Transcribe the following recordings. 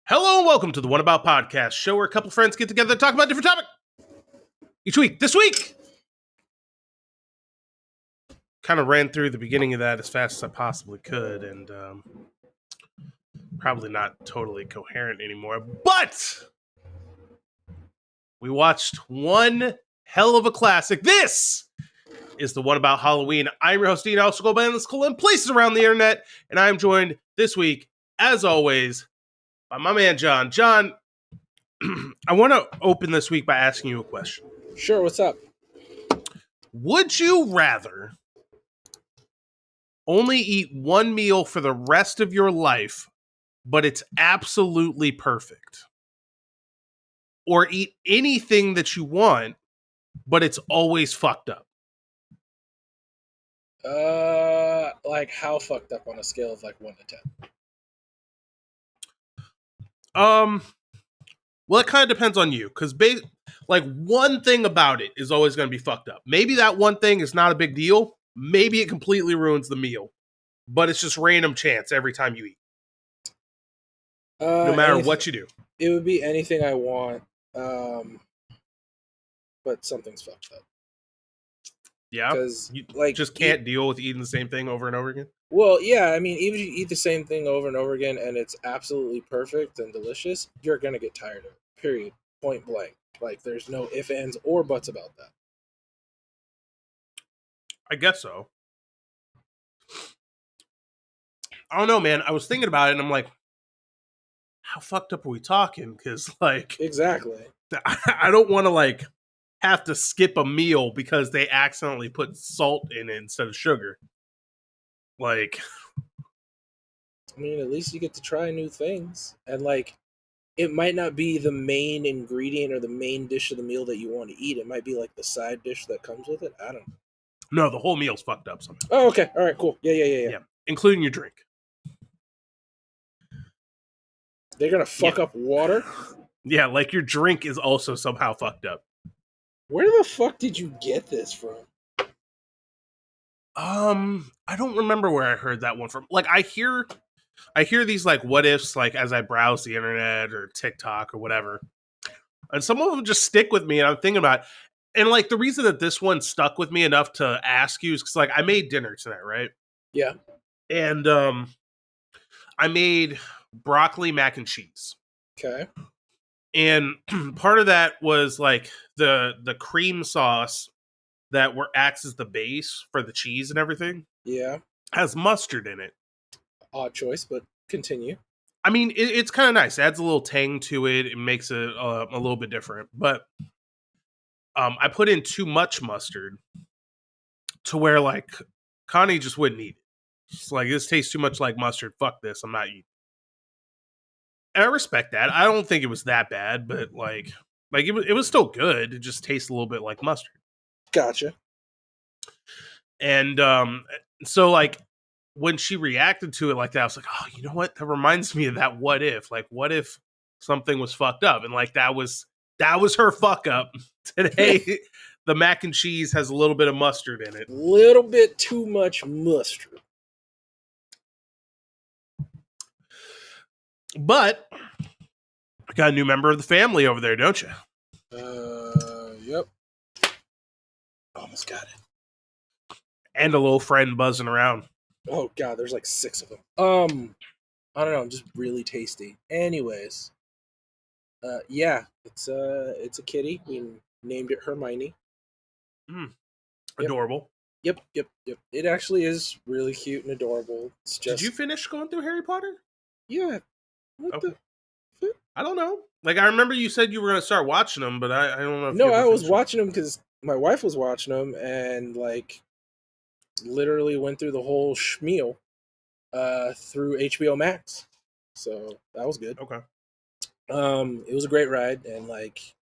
Hello and welcome to the One About Podcast, show where a couple friends get together to talk about a different topic each week. This week, kind of ran through the beginning of that as fast as I possibly could, and probably not totally coherent anymore. But we watched one hell of a classic. This is the One About Halloween. I'm your host, Dean. I also go by endless colon places around the internet, and I'm joined this week, as always, by my man John. John, I want to open this week by asking you a question. Sure, what's up? Would you rather only eat one meal for the rest of your life, but it's absolutely perfect? Or eat anything that you want, but it's always fucked up? Like how fucked up on a scale of like 1 to 10? Well, it kind of depends on you, because like one thing about it is always going to be fucked up. Maybe that one thing is not a big deal. Maybe it completely ruins the meal, but it's just random chance every time you eat. No matter what you do. It would be anything I want, but something's fucked up. Yeah? Because you just can't deal with eating the same thing over and over again? Well, yeah, I mean, even if you eat the same thing over and over again and it's absolutely perfect and delicious, you're going to get tired of it, period, point blank. Like, there's no ifs, ands, or buts about that. I guess so. I don't know, man. I was thinking about it, and I'm like, how fucked up are we talking? Because, like... Exactly. I don't want to, like, have to skip a meal because they accidentally put salt in it instead of sugar. Like... I mean, at least you get to try new things. And, like, it might not be the main ingredient or the main dish of the meal that you want to eat. It might be, like, the side dish that comes with it. I don't know. No, the whole meal's fucked up somehow. Oh, okay. All right, cool. Yeah. Including your drink. They're going to fuck up water? Yeah, like your drink is also somehow fucked up. Where the fuck did you get this from? I don't remember where I heard that one from. Like, I hear these, like, what ifs, like, as I browse the internet or TikTok or whatever. And some of them just stick with me, and I'm thinking about it. And, like, the reason that this one stuck with me enough to ask you is because, like, I made dinner tonight, right? Yeah. And I made broccoli mac and cheese. Okay. And part of that was, like, the cream sauce that acts as the base for the cheese and everything. Yeah. Has mustard in it. Odd choice, but continue. I mean, it's kind of nice. It adds a little tang to it. It makes it a little bit different. But I put in too much mustard to where, like, Connie just wouldn't eat it. She's like, this tastes too much like mustard. Fuck this. I'm not eating. And I respect that. I don't think it was that bad, but like it was still good. It just tastes a little bit like mustard. Gotcha. And so, like, when she reacted to it like that, I was like, oh, you know what? That reminds me of that what if. Like, what if something was fucked up? And, like, that was her fuck up. Today, the mac and cheese has a little bit of mustard in it. Little bit too much mustard. But I got a new member of the family over there, don't you? Yep. Almost got it. And a little friend buzzing around. Oh god, there's like 6 of them. I don't know, just really tasty. Anyways, yeah, it's a kitty. We named it Hermione. Adorable. Yep. It actually is really cute and adorable. It's just... Did you finish going through Harry Potter? Yeah. What the? I don't know. Like, I remember you said you were going to start watching them, but I don't know if No, I was watching them because my wife was watching them and, like, literally went through the whole schmeal through HBO Max. So that was good. Okay. It was a great ride, and, like,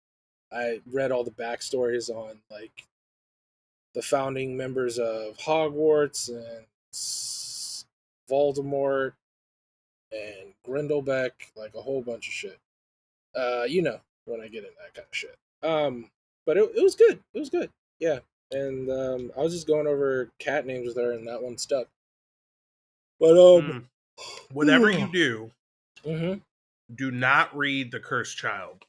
I read all the backstories on, like, the founding members of Hogwarts and Voldemort and Grindelbeck, like a whole bunch of shit. You know, when I get into that kind of shit. But it was good. It was good. Yeah. And I was just going over cat names with her, and that one stuck. But whatever you do, Do not read The Cursed Child.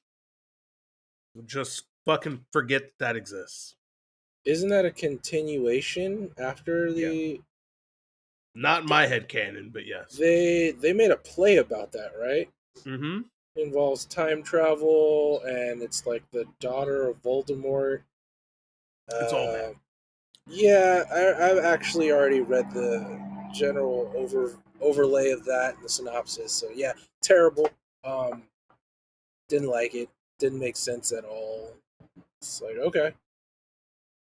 Just fucking forget that exists. Isn't that a continuation after Yeah. the? Not in my head canon, but yes. They made a play about that, right? Mm-hmm. It involves time travel, and it's like the daughter of Voldemort. It's all bad. Yeah, I've actually already read the general overlay of that and the synopsis. So yeah, terrible. Um, didn't like it. Didn't make sense at all. It's like, okay,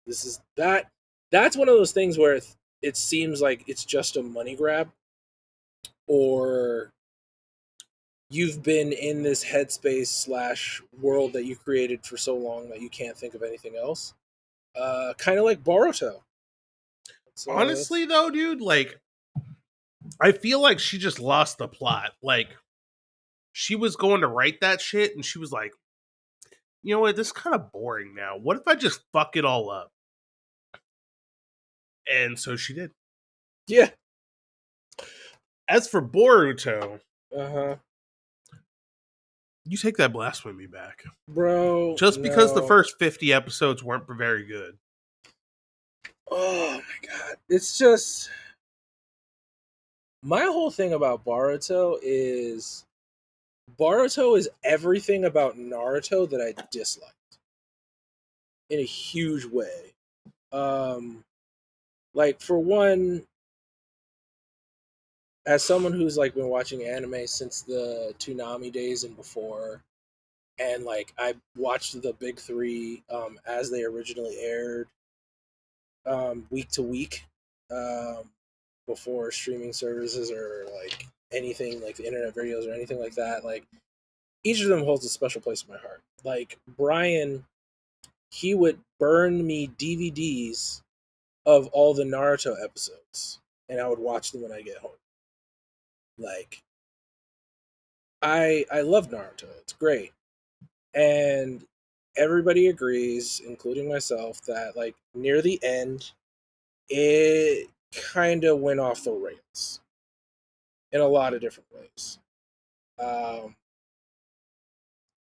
this is that. That's one of those things where it seems like it's just a money grab, or you've been in this headspace slash world that you created for so long that you can't think of anything else. Kind of like Boruto. Honestly, though, dude, like, I feel like she just lost the plot. Like, she was going to write that shit, and she was like, you know what, this is kind of boring now. What if I just fuck it all up? And so she did. Yeah. As for Boruto, Uh huh. you take that blasphemy back. Bro, Just because the no. first 50 episodes weren't very good. Oh my god. It's just my whole thing about Boruto is everything about Naruto that I dislike in a huge way. Um like for one, as someone who's like been watching anime since the Toonami days and before, and like I watched the big three as they originally aired week to week um, before streaming services or like anything like the internet videos or anything like that. Like each of them holds a special place in my heart. Like Brian, he would burn me DVDs of all the Naruto episodes, and I would watch them when I get home. Like I love Naruto. It's great. And everybody agrees, including myself, that like near the end, it kind of went off the rails in a lot of different ways. Um,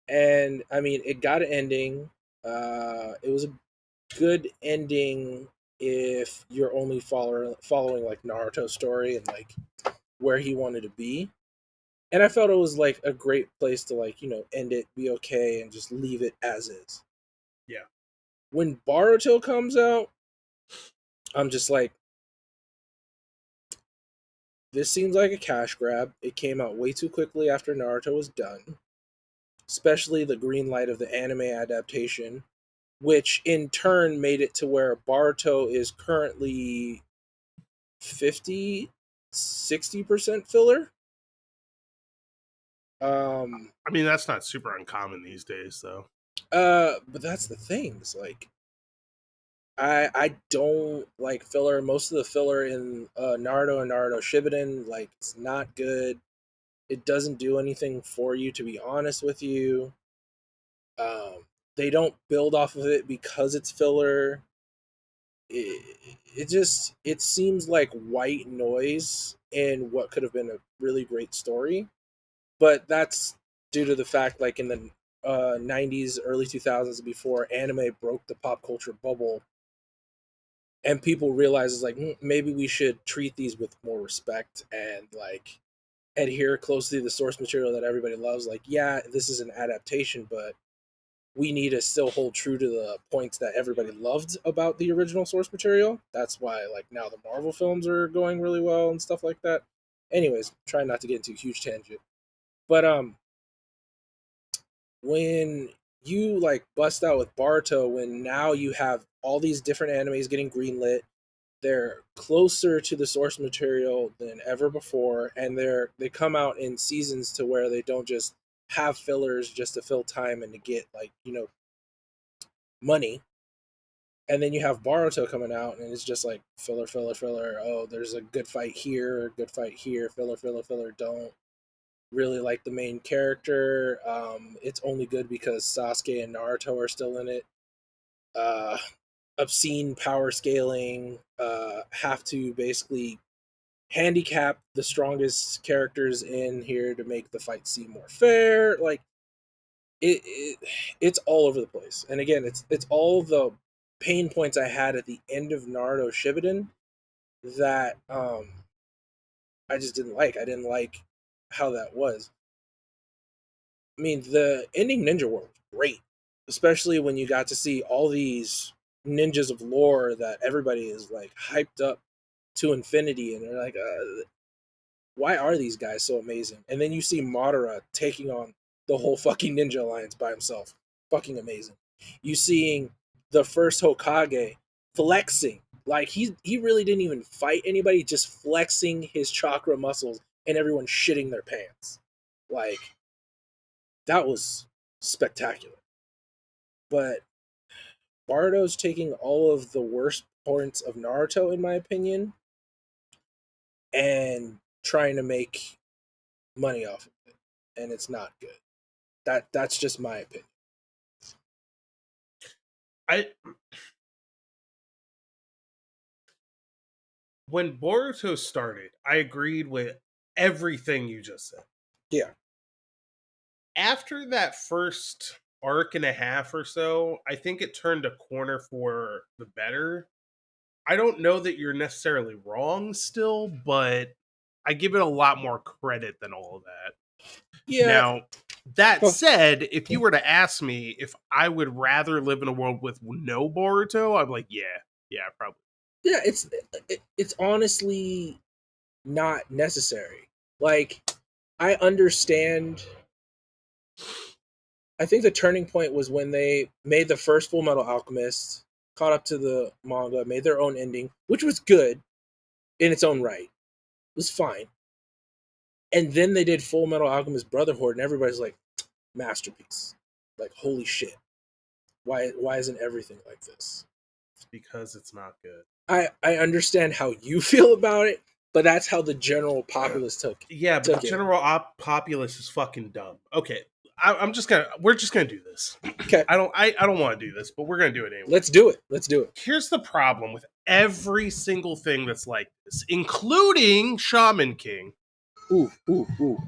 and I mean, it got an ending. It was a good ending if you're only following like Naruto's story and like where he wanted to be. And I felt it was like a great place to like end it, be okay, and just leave it as is. Yeah. When Boruto comes out, I'm just like, this seems like a cash grab. It came out way too quickly after Naruto was done, especially the green light of the anime adaptation, which in turn made it to where Boruto is currently 50, 60% filler. I mean, that's not super uncommon these days, though. But that's the thing. It's like I don't like filler. Most of the filler in Naruto and Naruto Shippuden, like it's not good. It doesn't do anything for you, to be honest with you. Um, they don't build off of it because it's filler. It seems like white noise in what could have been a really great story, but that's due to the fact like in the 90s, early 2000s, before anime broke the pop culture bubble, and people realizes like maybe we should treat these with more respect and like adhere closely to the source material that everybody loves. Like, yeah, this is an adaptation, but we need to still hold true to the points that everybody loved about the original source material. That's why like now the Marvel films are going really well and stuff like that. Anyways, trying not to get into a huge tangent. But when you like bust out with Baruto, when now you have all these different animes getting greenlit, they're closer to the source material than ever before, and they come out in seasons to where they don't just have fillers just to fill time and to get like money. And then you have Boruto coming out, and it's just like filler, filler, filler. Oh, there's a good fight here, good fight here, filler, filler, filler. Don't really like the main character. It's only good because Sasuke and Naruto are still in it. Uh, Obscene power scaling. Have to basically handicap the strongest characters in here to make the fight seem more fair. Like it it's all over the place. And again, it's all the pain points I had at the end of Naruto Shippuden that I just didn't like. I didn't like how that was. I mean, the ending Ninja War was great, especially when you got to see all these ninjas of lore that everybody is like hyped up to infinity, and they're like, why are these guys so amazing? And then you see Madara taking on the whole fucking Ninja Alliance by himself, fucking amazing. You seeing the first Hokage flexing, like he really didn't even fight anybody, just flexing his chakra muscles, and everyone shitting their pants, like that was spectacular. But Bardo's taking all of the worst points of Naruto, in my opinion, and trying to make money off of it, and it's not good. That's just my opinion. I When Boruto started, I agreed with everything you just said. Yeah. After that first arc and a half or so, I think it turned a corner for the better. I don't know that you're necessarily wrong still, but I give it a lot more credit than all of that. Yeah. Now, that Huh. said, if you were to ask me if I would rather live in a world with no Boruto, I'm like, yeah, probably. Yeah, it's honestly not necessary. Like, I understand. I think the turning point was when they made the first Full Metal Alchemist, caught up to the manga, made their own ending, which was good in its own right. It was fine. And then they did Full Metal Alchemist Brotherhood, and everybody's like, masterpiece. Like, holy shit. Why isn't everything like this? Because it's not good. I understand how you feel about it, but that's how the general populace took Yeah, but the it. general populace is fucking dumb. Okay, we're just gonna do this. Okay, I don't want to do this, but we're gonna do it anyway. let's do it. Let's do it. Here's the problem with every single thing that's like this, including Shaman King. Ooh.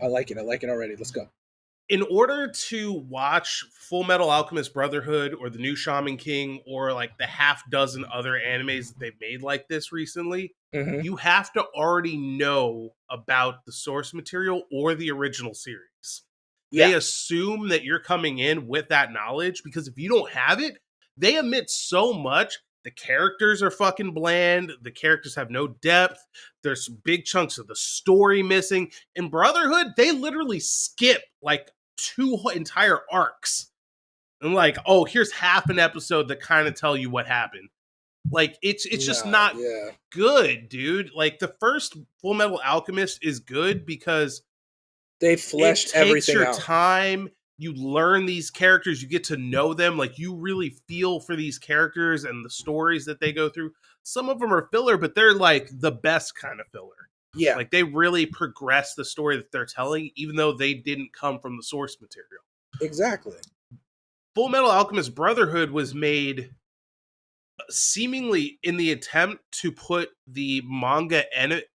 I like it. I like it already. Let's go. In order to watch Full Metal Alchemist Brotherhood or the new Shaman King or like the half dozen other animes that they've made like this recently, Mm-hmm. you have to already know about the source material or the original series. Yeah. They assume that you're coming in with that knowledge because if you don't have it, they omit so much. The characters are fucking bland. The characters have no depth. There's big chunks of the story missing. In Brotherhood, they literally skip like two entire arcs. And like, oh, here's half an episode that kind of tell you what happened. Like it's just not Yeah. good, dude. Like the first Full Metal Alchemist is good because They it fleshed takes everything your out. time. You learn these characters, you get to know them, like you really feel for these characters and the stories that they go through. Some of them are filler, but they're like the best kind of filler. Yeah. Like they really progress the story that they're telling, even though they didn't come from the source material. Exactly. Full Metal Alchemist Brotherhood was made seemingly in the attempt to put the manga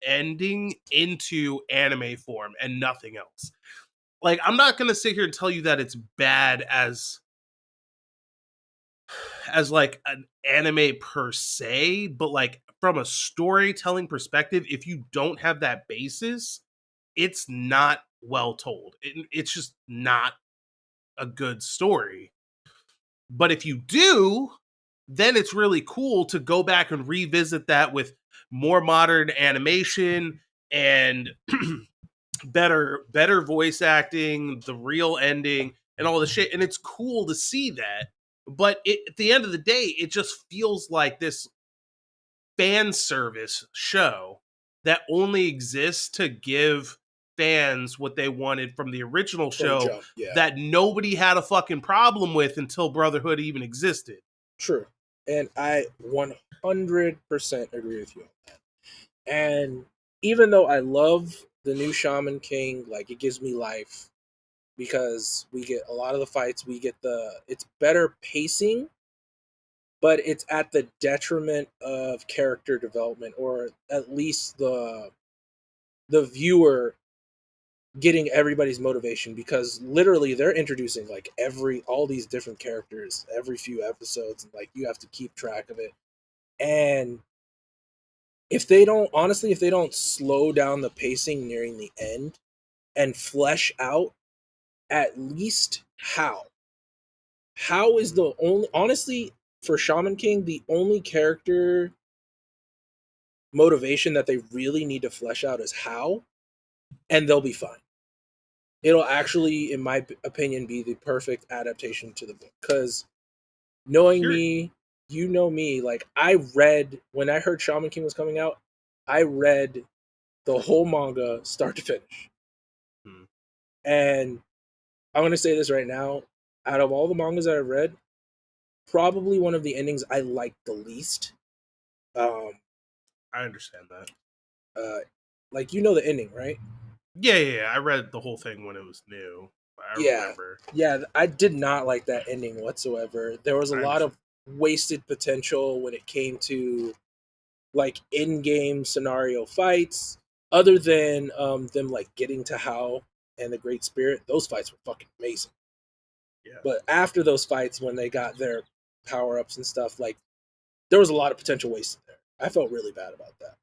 ending into anime form and nothing else. Like, I'm not gonna sit here and tell you that it's bad as like an anime per se, but like from a storytelling perspective, if you don't have that basis, it's not well told. It's just not a good story. But if you do, then it's really cool to go back and revisit that with more modern animation and better voice acting, the real ending, and all the shit. And it's cool to see that. But at the end of the day, it just feels like this fan service show that only exists to give fans what they wanted from the original show Jump, yeah. that nobody had a fucking problem with until Brotherhood even existed. True. And I 100% agree with you on that. And even though I love the new Shaman King, like it gives me life because we get a lot of the fights, it's better pacing, but it's at the detriment of character development, or at least the the viewer getting everybody's motivation, because literally they're introducing like all these different characters every few episodes, and like you have to keep track of it. And if they don't slow down the pacing nearing the end and flesh out at least how is the only, honestly, for Shaman King, the only character motivation that they really need to flesh out is how, and they'll be fine. It'll actually, in my opinion, be the perfect adaptation to the book. Because knowing Here, me, you know me, like when I heard Shaman King was coming out, I read the whole manga start to finish. hmm, And I'm going to say this right now, out of all the mangas that I've read, probably one of the endings I liked the least. Um, I understand that. uh, like, you know the ending, right? Yeah. I read the whole thing when it was new. I Yeah, remember. yeah. I did not like that ending whatsoever. There was a I lot understand. of wasted potential when it came to like in-game scenario fights. Other than them like getting to Hao and the Great Spirit, those fights were fucking amazing. Yeah. But after those fights, when they got their power ups and stuff, like there was a lot of potential wasted there. I felt really bad about that.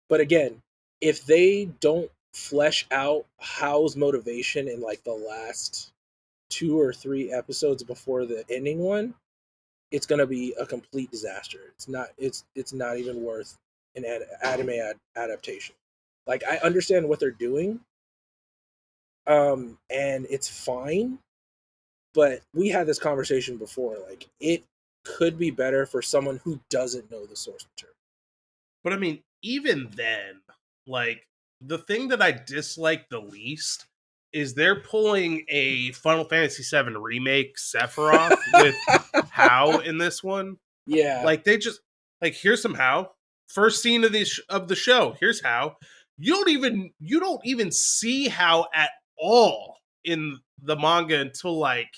But again, if they don't flesh out Hao's motivation in like the last 2 or 3 episodes before the ending one, it's gonna be a complete disaster. It's not even worth an adaptation. Like I understand what they're doing, and it's fine. But we had this conversation before. Like it could be better for someone who doesn't know the source material. But I mean, even then, like the thing that I dislike the least is they're pulling a Final Fantasy VII remake Sephiroth with How in this one. Yeah, Like they just like here's some How. First scene of the show. Here's How. You don't even see How at all in the manga until like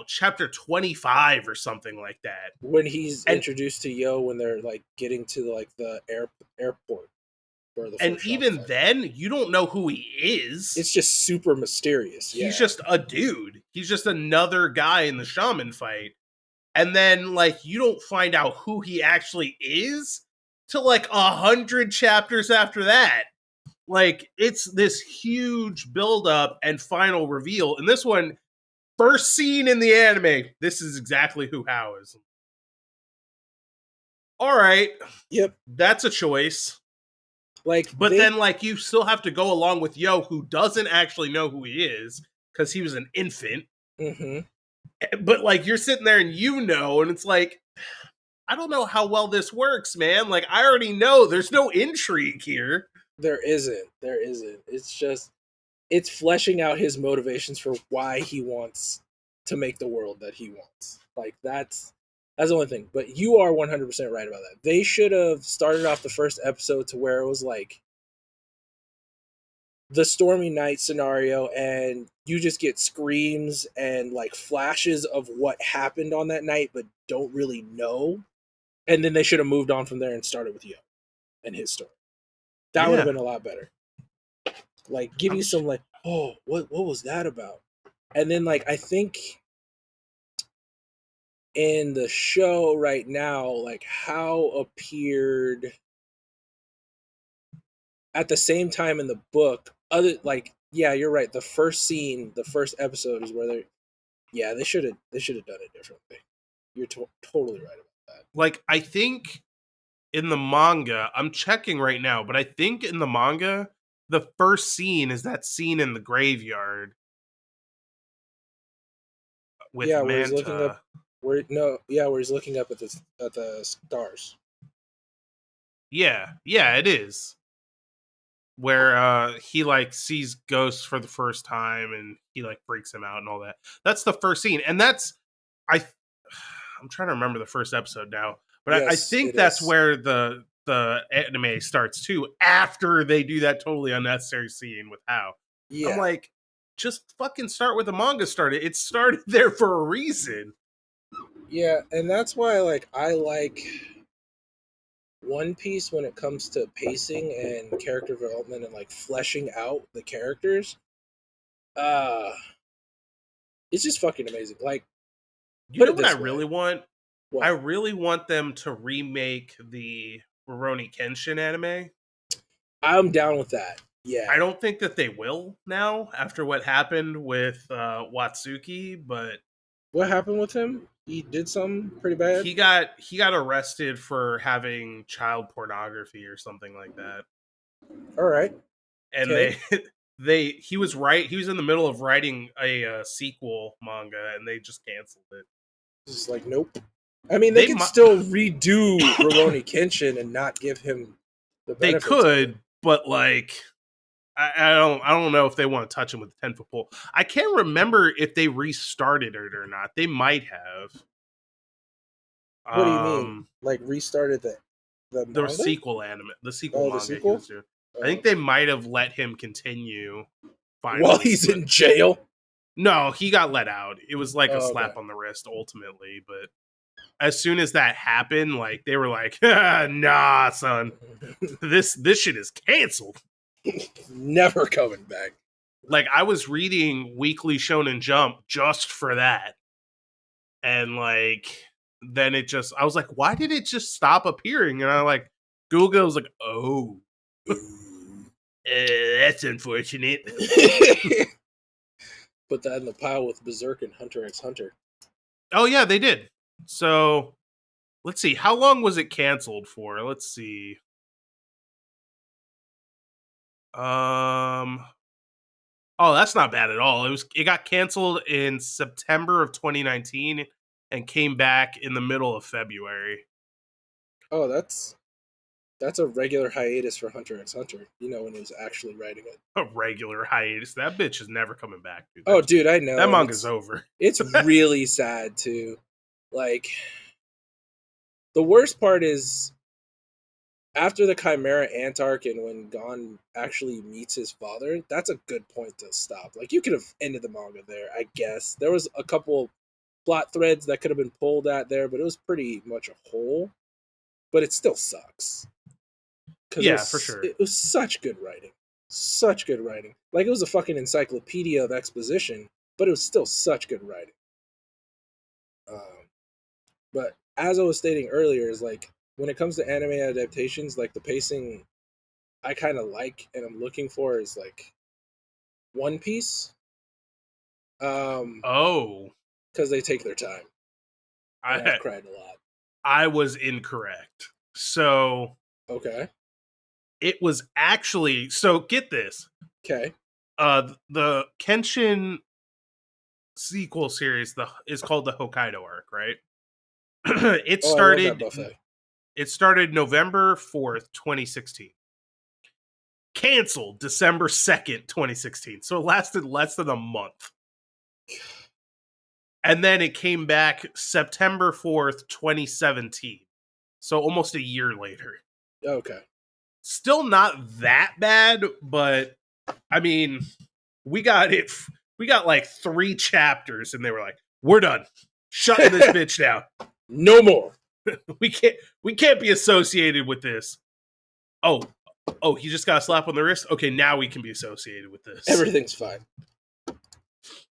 chapter 25 or something like that. when he's And introduced to Yo when they're like getting to like the airport for the and first shot even fight. then you don't know who he is. It's just super mysterious. He's Yeah, just a dude. He's just another guy in the shaman fight. And then like you don't find out who he actually is till like 100 chapters after that. Like it's this huge build up and final reveal. And this one, first scene in the anime, this is exactly who How is. All right, yep. that's a choice. Like But they, then like you still have to go along with Yo, who doesn't actually know who he is because he was an infant. mm-hmm. But like you're sitting there and and it's like I don't know how well this works, man. Like I already know there's no intrigue here. There isn't. It's just it's fleshing out his motivations for why he wants to make the world that he wants. Like that's the only thing. But you are 100% right about that. They should have started off the first episode to where it was like the stormy night scenario, and you just get screams and like flashes of what happened on that night but don't really know. And then they should have moved on from there and started with Yo and his story. That would have Yeah. been a lot better. Like give I'm you some like, oh, what was that about? And then like I think in the show right now, like how appeared at the same time in the book. Other like, yeah, you're right. The first scene, the first episode is where they, yeah, they should have done it differently. You're totally right about that. like I think in the manga, I'm checking right now, but I think in the manga, the first scene is that scene in the graveyard with Yeah, where he's looking up, Manta. where no, yeah, where he's looking up at the stars. Yeah, it is. Where he like sees ghosts for the first time and he like freaks him out and all that. That's the first scene. And that's I I'm trying to remember the first episode now, but I Yes, think it that's is. where the anime starts too. After they do that totally unnecessary scene with How, I'm Yeah, like, just fucking start with the manga started. It started there for a reason. yeah, and that's why like I like One Piece, when it comes to pacing and character development and like fleshing out the characters, uh it's just fucking amazing. Like, You put know it what I this way. really want? I What? really want them to remake the Rurouni Kenshin anime. I'm down with that. Yeah. I don't think that they will now after what happened with Watsuki, but What happened with him? He did something pretty bad. he got arrested for having child pornography or something like that. All right. And Okay. he was in the middle of writing a sequel manga and they just canceled it. Just like, nope. I mean, they They could mu- still redo Rurouni Kenshin and not give him the they benefits of it. could, but like I don't know if they want to touch him with the 10-foot pole. I can't remember if they restarted it or not. They might have. What do you mean? Um, Like restarted the the manga? sequel anime, the sequel Oh, the manga he sequel? was doing. I Oh, think they okay. might have let him continue While finally, he's but in jail. no, he got let out. It was like a Oh, okay. slap on the wrist ultimately, but as soon as that happened, like they were like, "Nah, son, this shit is canceled." Never coming back. Like I was reading Weekly Shonen Jump just for that, and like then it just I was like, why did it just stop appearing? And I like Google was like, oh, that's unfortunate. Put that in the pile with Berserk and Hunter x Hunter. Oh yeah, they did. So let's see, how long was it canceled for? Let's see. Um. Oh, that's not bad at all. It got canceled in September of 2019 and came back in the middle of February. Oh, that's a regular hiatus for Hunter x Hunter. You know, when he was actually writing it. A regular hiatus. That bitch is never coming back, dude. Oh, dude, I That know, and manga's over. it's really sad too. Like, the worst part is after the Chimera Ant arc and when Gon actually meets his father, that's a good point to stop. Like, you could have ended the manga there, I guess. There was a couple plot threads that could have been pulled at there, but it was pretty much a whole. But it still sucks. Because Yeah, for sure. it was such good writing. Such good writing. Like, it was a fucking encyclopedia of exposition, but it was still such good writing. But as I was stating earlier, is like, when it comes to anime adaptations, like the pacing I kind of like and I'm looking for is like One Piece, Oh, because they take their time, and I've I cried a lot. I was incorrect. So Okay, it was actually get this. okay. The Kenshin sequel series is called the Hokkaido arc, right? it Oh, I love that started buffet. it started November 4th, 2016. Canceled December 2nd, 2016. So it lasted less than a month. And then it came back September 4th, 2017. So almost a year later. Okay. Still not that bad, but I mean, we got like 3 chapters and they were like, "We're done. Shutting this bitch down. No more. We can't be associated with this." Oh, he just got a slap on the wrist. Okay, now we can be associated with this. Everything's fine.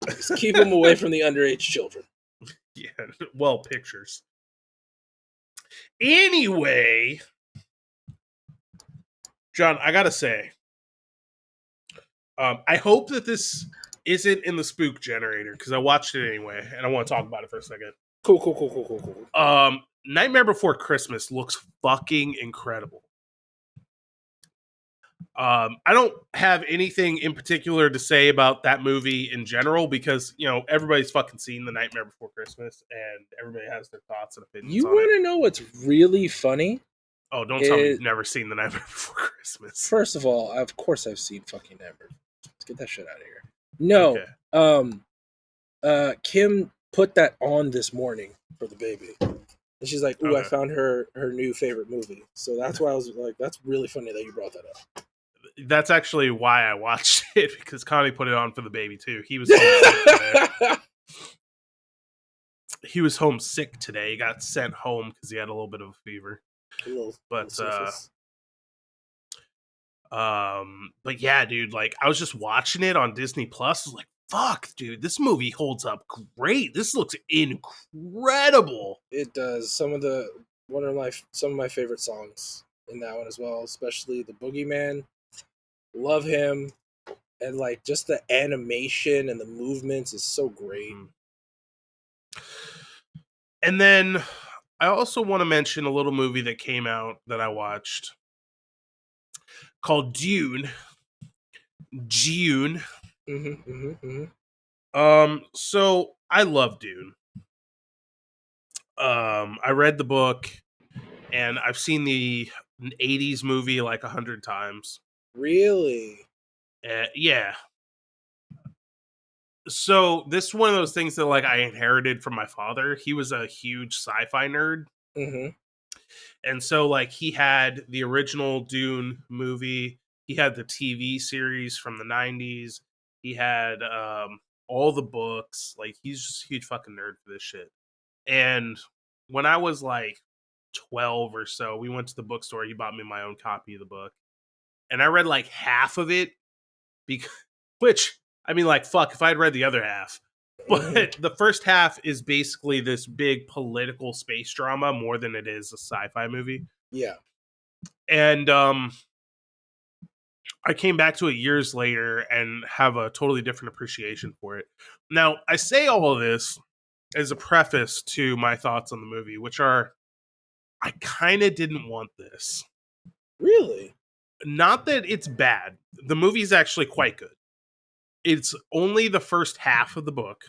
Just keep them away from the underage children. Yeah, well, pictures. Anyway, John, I gotta say, I hope that this isn't in the spook generator because I watched it anyway, and I want to talk about it for a second. Cool. Nightmare Before Christmas looks fucking incredible. I don't have anything in particular to say about that movie in general because everybody's fucking seen The Nightmare Before Christmas and everybody has their thoughts and opinions You on it. want to know what's really funny? Oh, don't tell me you've never seen The Nightmare Before Christmas. First of all, of course I've seen fucking Nightmare. Let's get that shit out of here. No. Okay. Kim put that on this morning for the baby. And she's like, "Ooh, I Okay. found her new favorite movie." So that's why I was like, "That's really funny that you brought that up." That's actually why I watched it because Connie put it on for the baby too. He was homesick today. He was homesick today. He got sent home because he had a little bit of a fever. A little But surface. but yeah, dude, like I was just watching it on Disney Plus. I was like, fuck, dude, this movie holds up great. This looks incredible. It does. Some of my favorite songs in that one as well, especially the Boogeyman. Love him, and like just the animation and the movements is so great. Mhm. And then I also want to mention a little movie that came out that I watched called Dune. So I love Dune. I read the book and I've seen the '80s movie like 100 times. Really? Yeah. So this is one of those things that like I inherited from my father. He was a huge sci-fi nerd. Mm-hmm. And so like he had the original Dune movie, he had the TV series from the 90s, he had all the books. Like he's just a huge fucking nerd for this shit. And when I was like 12 or so, we went to the bookstore, he bought me my own copy of the book. And I read like half of it because which I mean like fuck if I'd read the other half. Mm-hmm. But the first half is basically this big political space drama more than it is a sci-fi movie. Yeah. And I came back to it years later and have a totally different appreciation for it. Now, I say all of this as a preface to my thoughts on the movie, which are I kind of didn't want this. Really? Not that it's bad. The movie's actually quite good. It's only the first half of the book,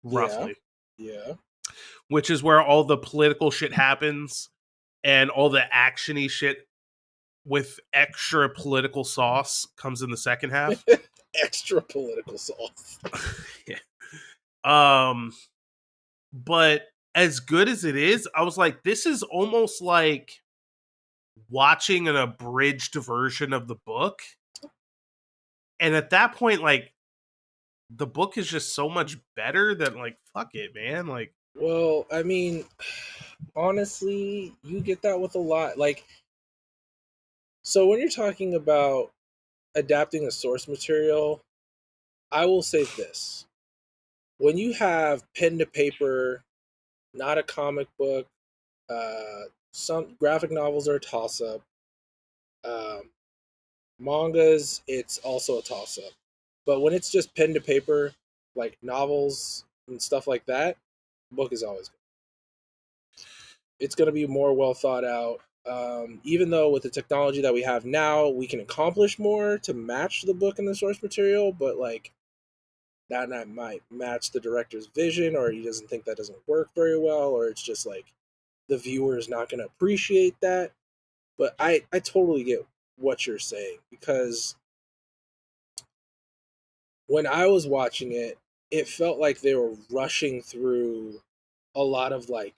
Yeah. roughly, Yeah. which is where all the political shit happens and all the actiony shit with extra political sauce comes in the second half. Extra political sauce. Yeah. Um, but as good as it is, I was like, this is almost like watching an abridged version of the book. And at that point, like, the book is just so much better that, like, fuck it, man. Like, Well, I mean, honestly, you get that with a lot. Like, so when you're talking about adapting a source material, I will say this. When you have pen to paper, not a comic book, some graphic novels are a toss up. Um, Mangas, it's also a toss up. But when it's just pen to paper, like novels and stuff like that, book is always good. It's going to be more well thought out. Even though with the technology that we have now, we can accomplish more to match the book and the source material, but like that not might match the director's vision, or he doesn't think that doesn't work very well, or it's just like the viewer is not going to appreciate that. But I totally get what you're saying because when I was watching it, it felt like they were rushing through a lot of like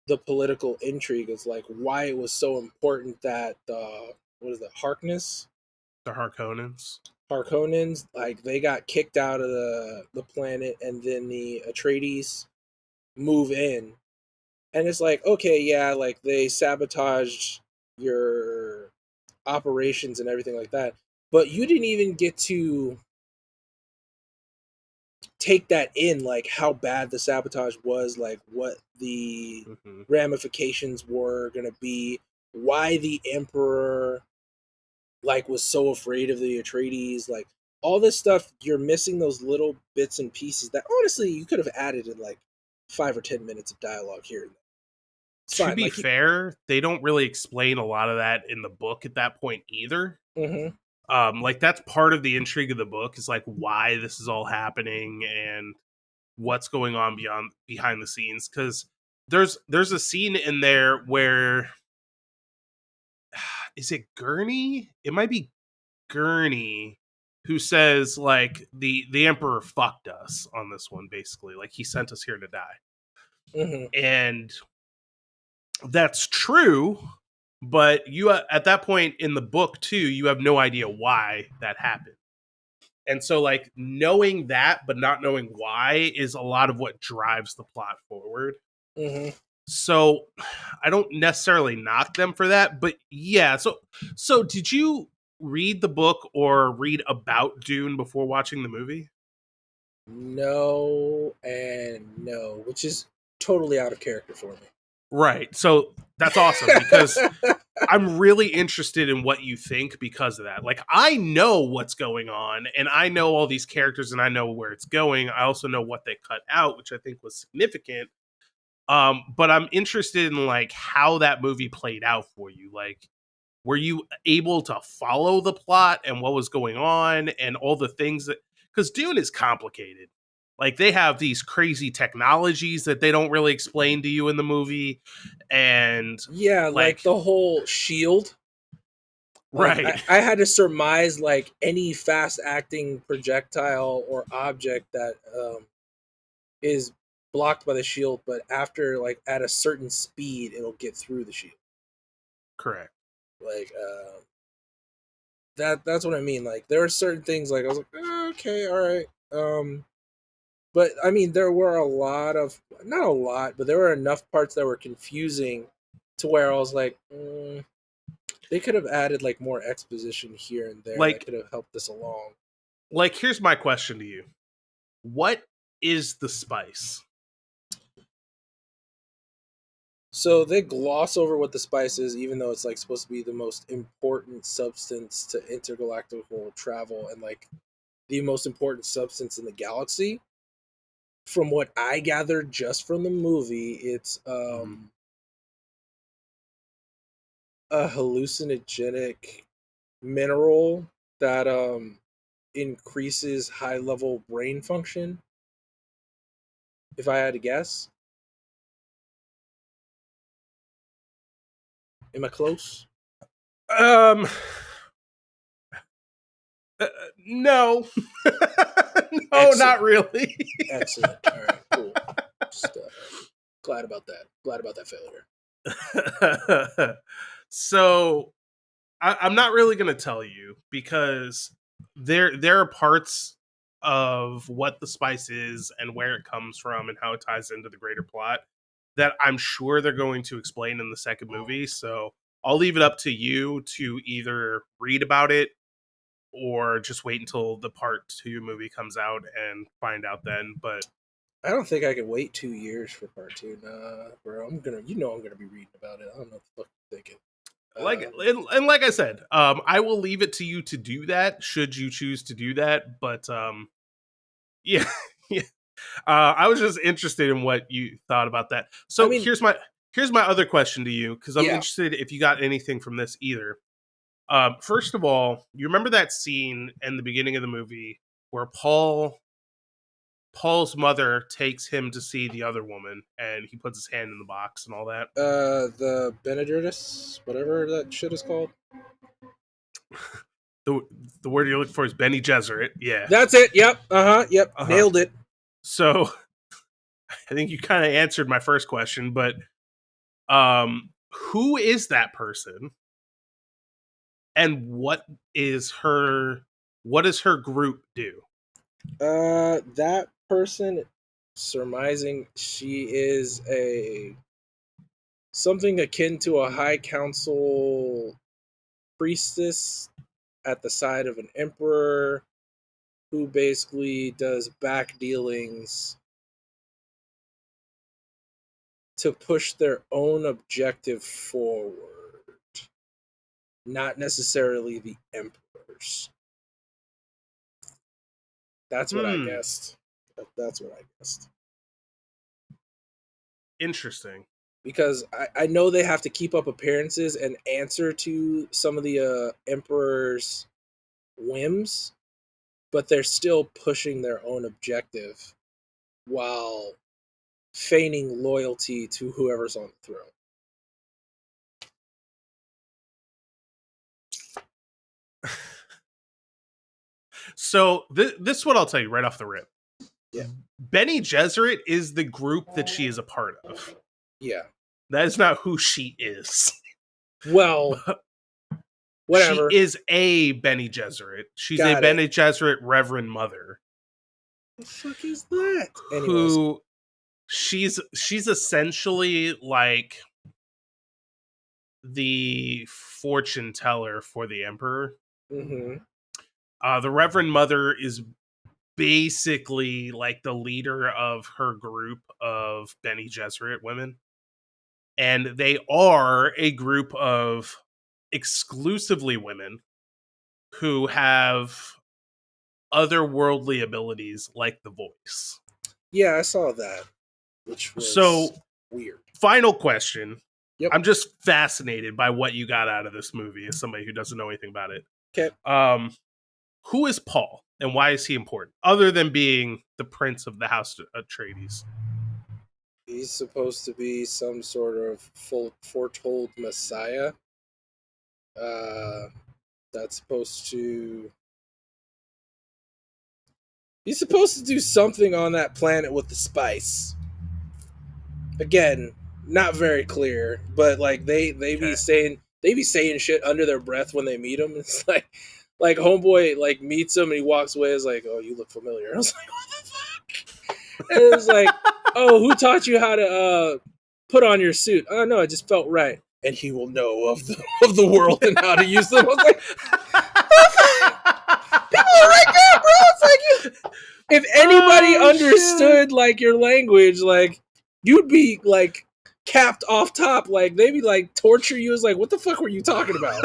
the political intrigue is like why it was so important that what is it, the Harkonnens, like they got kicked out of the planet, and then the Atreides move in, and it's like okay, yeah, like they sabotaged your operations and everything like that, but you didn't even get to take that in, like how bad the sabotage was, like what the hmm ramifications were going to be, why the emperor like was so afraid of the Atreides, like all this stuff. You're missing those little bits and pieces that honestly you could have added in like 5 or 10 minutes of dialogue here and there. It's To fine, be like you. fair, they don't really explain a lot of that in the book at that point either. Mm-hmm, Like that's part of the intrigue of the book is like why this is all happening and what's going on beyond behind the scenes. Because there's a scene in there where is it Gurney? It might be Gurney who says like the emperor fucked us on this one, basically like he sent us here to die. mm-hmm, And that's true, but you at that point in the book too, you have no idea why that happened. And so like knowing that but not knowing why is a lot of what drives the plot forward. mm-hmm. So I don't necessarily knock them for that, but yeah. So did you read the book or read about Dune before watching the movie? No and no, which is totally out of character for me. Right. So that's awesome because I'm really interested in what you think because of that. Like, I know what's going on and I know all these characters and I know where it's going. I also know what they cut out, which I think was significant. But I'm interested in like how that movie played out for you. Like, were you able to follow the plot and what was going on and all the things that, because Dune is complicated. Like, they have these crazy technologies that they don't really explain to you in the movie. And Yeah, like like, the whole shield. Like right. I had to surmise like any fast acting projectile or object that is blocked by the shield, but after like at a certain speed, it'll get through the shield. Correct. Like that's what I mean. Like there are certain things like I was like, okay, all right. But I mean, there were a lot of not a lot, but there were enough parts that were confusing to where I was like, they could have added like more exposition here and there that Like, could have helped this along. here's my question to you. What is the spice? So they gloss over what the spice is, even though it's like supposed to be the most important substance to intergalactical travel and like the most important substance in the galaxy. From what I gathered just from the movie, it's Mhm. a hallucinogenic mineral that increases high level brain function. If I had to guess, am I close? Um, no. No, not Excellent, really. excellent. All right, cool. Just glad about that. Glad about that failure. So I'm not really going to tell you because there are parts of what the spice is and where it comes from and how it ties into the greater plot that I'm sure they're going to explain in the second movie. So I'll leave it up to you to either read about it or just wait until the part two movie comes out and find out then. But I don't think I can wait 2 years for part two. Nah, bro. I'm gonna be reading about it. I don't know what the fuck you're thinking. like and like I said, I will leave it to you to do that should you choose to do that. But yeah, yeah. I was just interested in what you thought about that. I So mean, here's my other question to you because I'm yeah. interested if you got anything from this either. First of all, you remember that scene in the beginning of the movie where Paul's mother takes him to see the other woman, and he puts his hand in the box and all that. The Benedictus, whatever that shit is called. The the word you're looking for is Benny Gesserit. Yeah. That's it. Yep. Yep. Uh huh. Nailed it. So I think you kind of answered my first question, but who is that person, and what does her group do? That person, surmising she is a something akin to a high council priestess at the side of an emperor who basically does back dealings to push their own objective forward, not necessarily the emperor's. That's what I Hmm. guessed. That's what I guessed. Interesting. Because I know they have to keep up appearances and answer to some of the emperor's whims, but they're still pushing their own objective while feigning loyalty to whoever's on the throne. So this is what I'll tell you right off the rip. Yeah. Benny Gesserit is the group that she is a part of. Yeah. That is not who she is. Well, She whatever. is a Benny Gesserit. She's a Got it. Benny Gesserit Reverend Mother The fuck is that? Anyways, who she's essentially like the fortune teller for the emperor. Mm-hmm. The Reverend Mother is basically like the leader of her group of Bene Gesserit women. And they are a group of exclusively women who have otherworldly abilities like the voice. Yeah, I saw that, which was So, weird. final question. Yep. I'm just fascinated by what you got out of this movie as somebody who doesn't know anything about it. Okay. Who is Paul and why is he important other than being the prince of the House Atreides? He's supposed to be some sort of foretold messiah. That's supposed to. He's supposed to do something on that planet with the spice. Again, not very clear, but like they be saying shit under their breath when they meet him. It's like homeboy like meets him and he walks away. Is like, oh, you look familiar. I was like, what the fuck? And it was like, oh, who taught you how to put on your suit? Oh no, it just felt right. And he will know of the world and how to use them. I was like, people are right there, bro. It's like if anybody understood like your language, like you'd be like capped off top. Like they'd be like torture you. It's like, what the fuck were you talking about?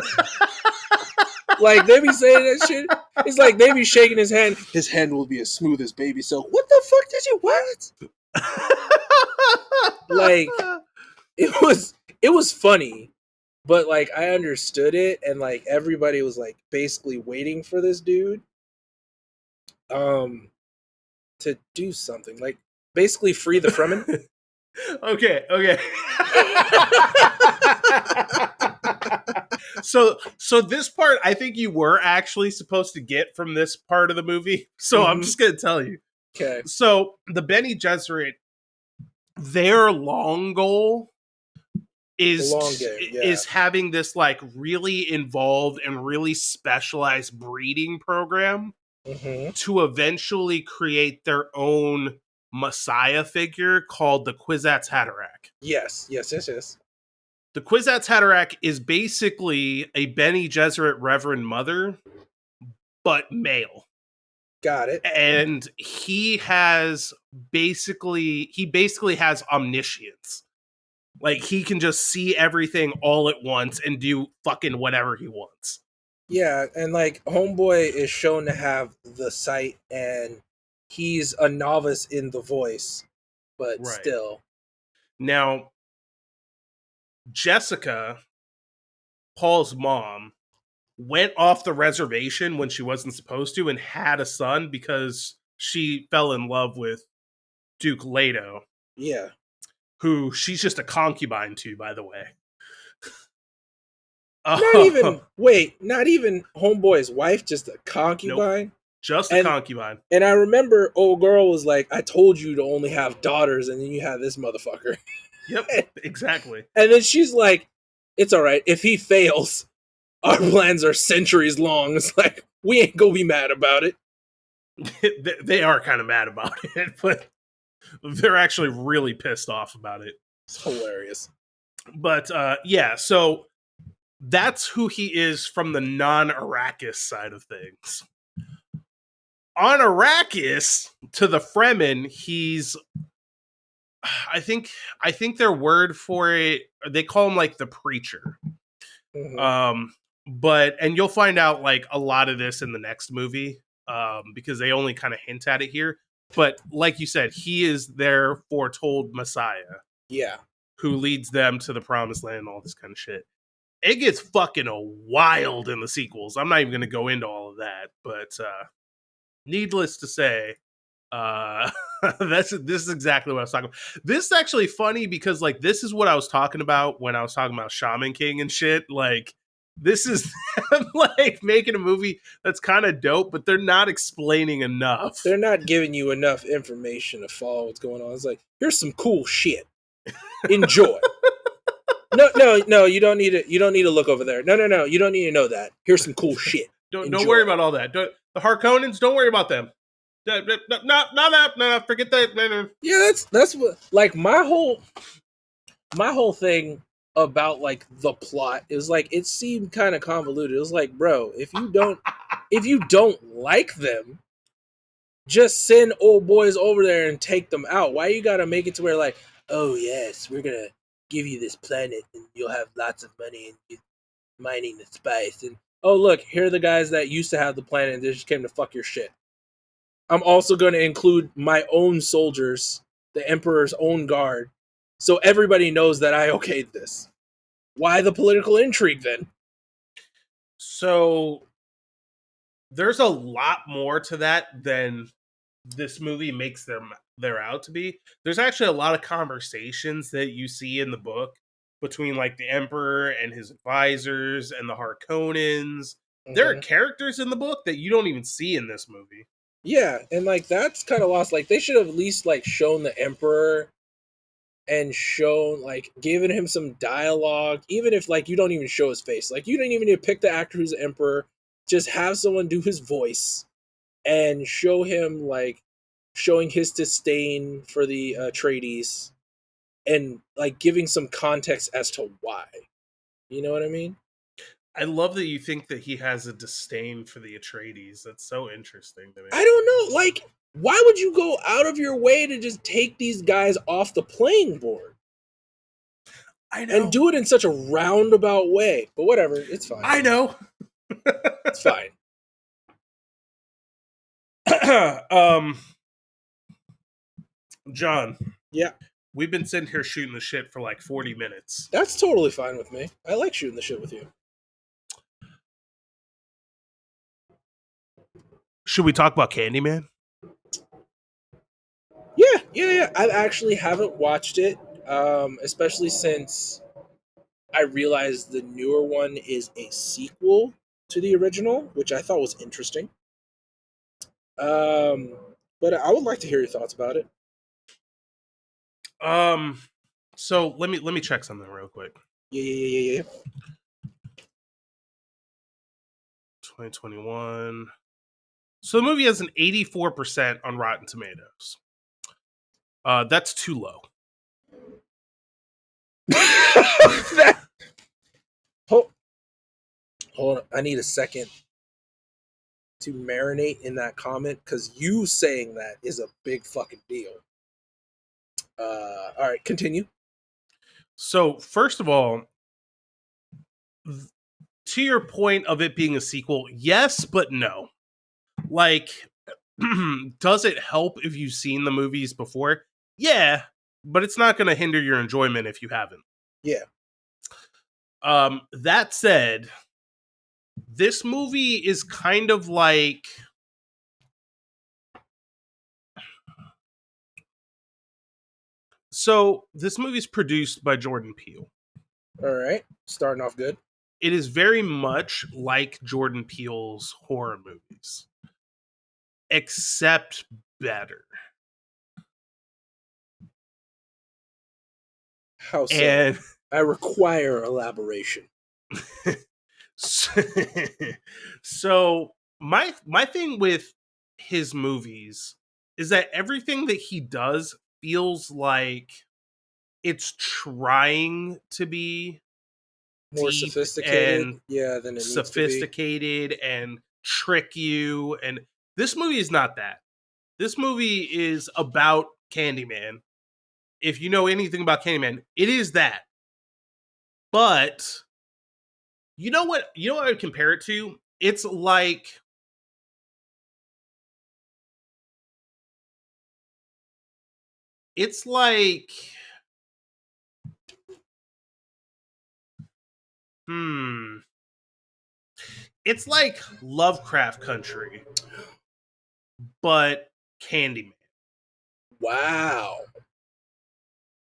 Like they be saying that shit. It's like they be shaking his hand. His hand will be as smooth as baby silk. What the fuck did you what? Like it was funny, but like I understood it, and like everybody was like basically waiting for this dude to do something. Like basically free the Fremen. Okay. So this part I think you were actually supposed to get from this part of the movie. So I'm just gonna tell you. Okay. So the Bene Gesserit, their long goal is having this like really involved and really specialized breeding program to eventually create their own messiah figure called the Kwisatz Haderach. Yes. The Kwisatz Haderach is basically a Bene Gesserit Reverend Mother, but male. Got it. And he basically has omniscience. Like he can just see everything all at once and do fucking whatever he wants. Yeah, and like homeboy is shown to have the sight, and he's a novice in the voice, but still. Now, Jessica, Paul's mom, went off the reservation when she wasn't supposed to and had a son because she fell in love with Duke Leto. Yeah. Who she's just a concubine to, by the way. Not even homeboy's wife, just a concubine. Nope. Just a concubine. And I remember old girl was like, I told you to only have daughters, and then you have this motherfucker. Yep, exactly. And then she's like, it's all right. If he fails, our plans are centuries long. It's like, we ain't gonna be mad about it. They are kind of mad about it, but they're actually really pissed off about it. It's hilarious. But yeah, so that's who he is from the non-Arrakis side of things. On Arrakis, to the Fremen, he's I think their word for it, they call him like the preacher. But and you'll find out like a lot of this in the next movie, because they only kind of hint at it here. But like you said, he is their foretold messiah. Yeah. Who leads them to the promised land and all this kind of shit. It gets fucking wild in the sequels. I'm not even going to go into all of that, but needless to say, this is exactly what I was talking about. This is actually funny because like this is what I was talking about when I was talking about Shaman King and shit. Like this is them, like making a movie that's kind of dope, but they're not explaining enough. They're not giving you enough information to follow what's going on. It's like, here's some cool shit. Enjoy. No, you don't need to. You don't need to look over there. No, you don't need to know that. Here's some cool shit. Don't worry about all that. The Harkonnens, don't worry about them. No, forget that. Yeah, that's what like my whole thing about like the plot is like it seemed kind of convoluted. It was like, bro, if you don't like them, just send old boys over there and take them out. Why you gotta make it to where like, oh yes, we're gonna give you this planet and you'll have lots of money and you mining the spice and oh look, here are the guys that used to have the planet and they just came to fuck your shit. I'm also gonna include my own soldiers, the Emperor's own guard, so everybody knows that I okayed this. Why the political intrigue then? So there's a lot more to that than this movie makes them they're out to be. There's actually a lot of conversations that you see in the book between like the Emperor and his advisors and the Harkonnens. There are Mhm. characters in the book that you don't even see in this movie. Yeah, and like that's kind of lost. Like they should have at least like shown the Emperor and shown like given him some dialogue, even if like you don't even show his face. Like you don't even need to pick the actor who's the Emperor. Just have someone do his voice and show him like showing his disdain for the Atreides and like giving some context as to why. You know what I mean? I love that you think that he has a disdain for the Atreides. That's so interesting to me. I don't know. Like, why would you go out of your way to just take these guys off the playing board I know. and do it in such a roundabout way? But whatever, it's fine. I know. It's fine. John. Yeah. We've been sitting here shooting the shit for like 40 minutes. That's totally fine with me. I like shooting the shit with you. Should we talk about Candyman? Yeah. I actually haven't watched it, especially since I realized the newer one is a sequel to the original, which I thought was interesting. Um, but I would like to hear your thoughts about it. Um so let me check something real quick. Yeah. 2021. So the movie has an 84% on Rotten Tomatoes. That's too low. hold, hold on. I need a second to marinate in that comment because you saying that is a big fucking deal. All right, continue. So, first of all, to your point of it being a sequel, yes, but no. Like, does it help if you've seen the movies before? Yeah, but it's not going to hinder your enjoyment if you haven't. Yeah. That said, this movie is kind of like so this movie's produced by Jordan Peele. All right, starting off good. It is very much like Jordan Peele's horror movies, except better. How so? And I require elaboration. so my thing with his movies is that everything that he does feels like it's trying to be More deep sophisticated, and yeah, than it needs to be. sophisticated and trick you, and this movie is not that. This movie is about Candyman. If you know anything about Candyman, it is that. But you know what I would compare it to? It's like it's like hmm it's like Lovecraft Country, but Candyman. Wow.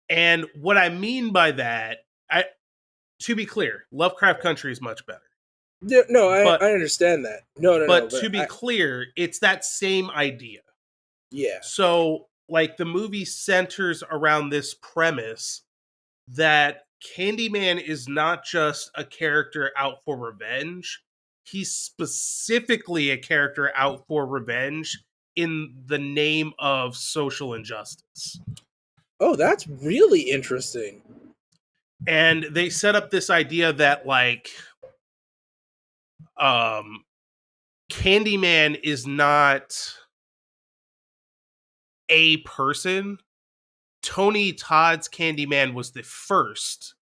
And what I mean by that, to be clear, Lovecraft Country is much better. Yeah, no, But I understand that. No, but but to be clear, it's that same idea. yeah, So, like, the movie centers around this premise that Candyman is not just a character out for revenge. He's specifically a character out for revenge in the name of social injustice. Oh, that's really interesting. And they set up this idea that like Candyman is not a person. Tony Todd's Candyman was the first,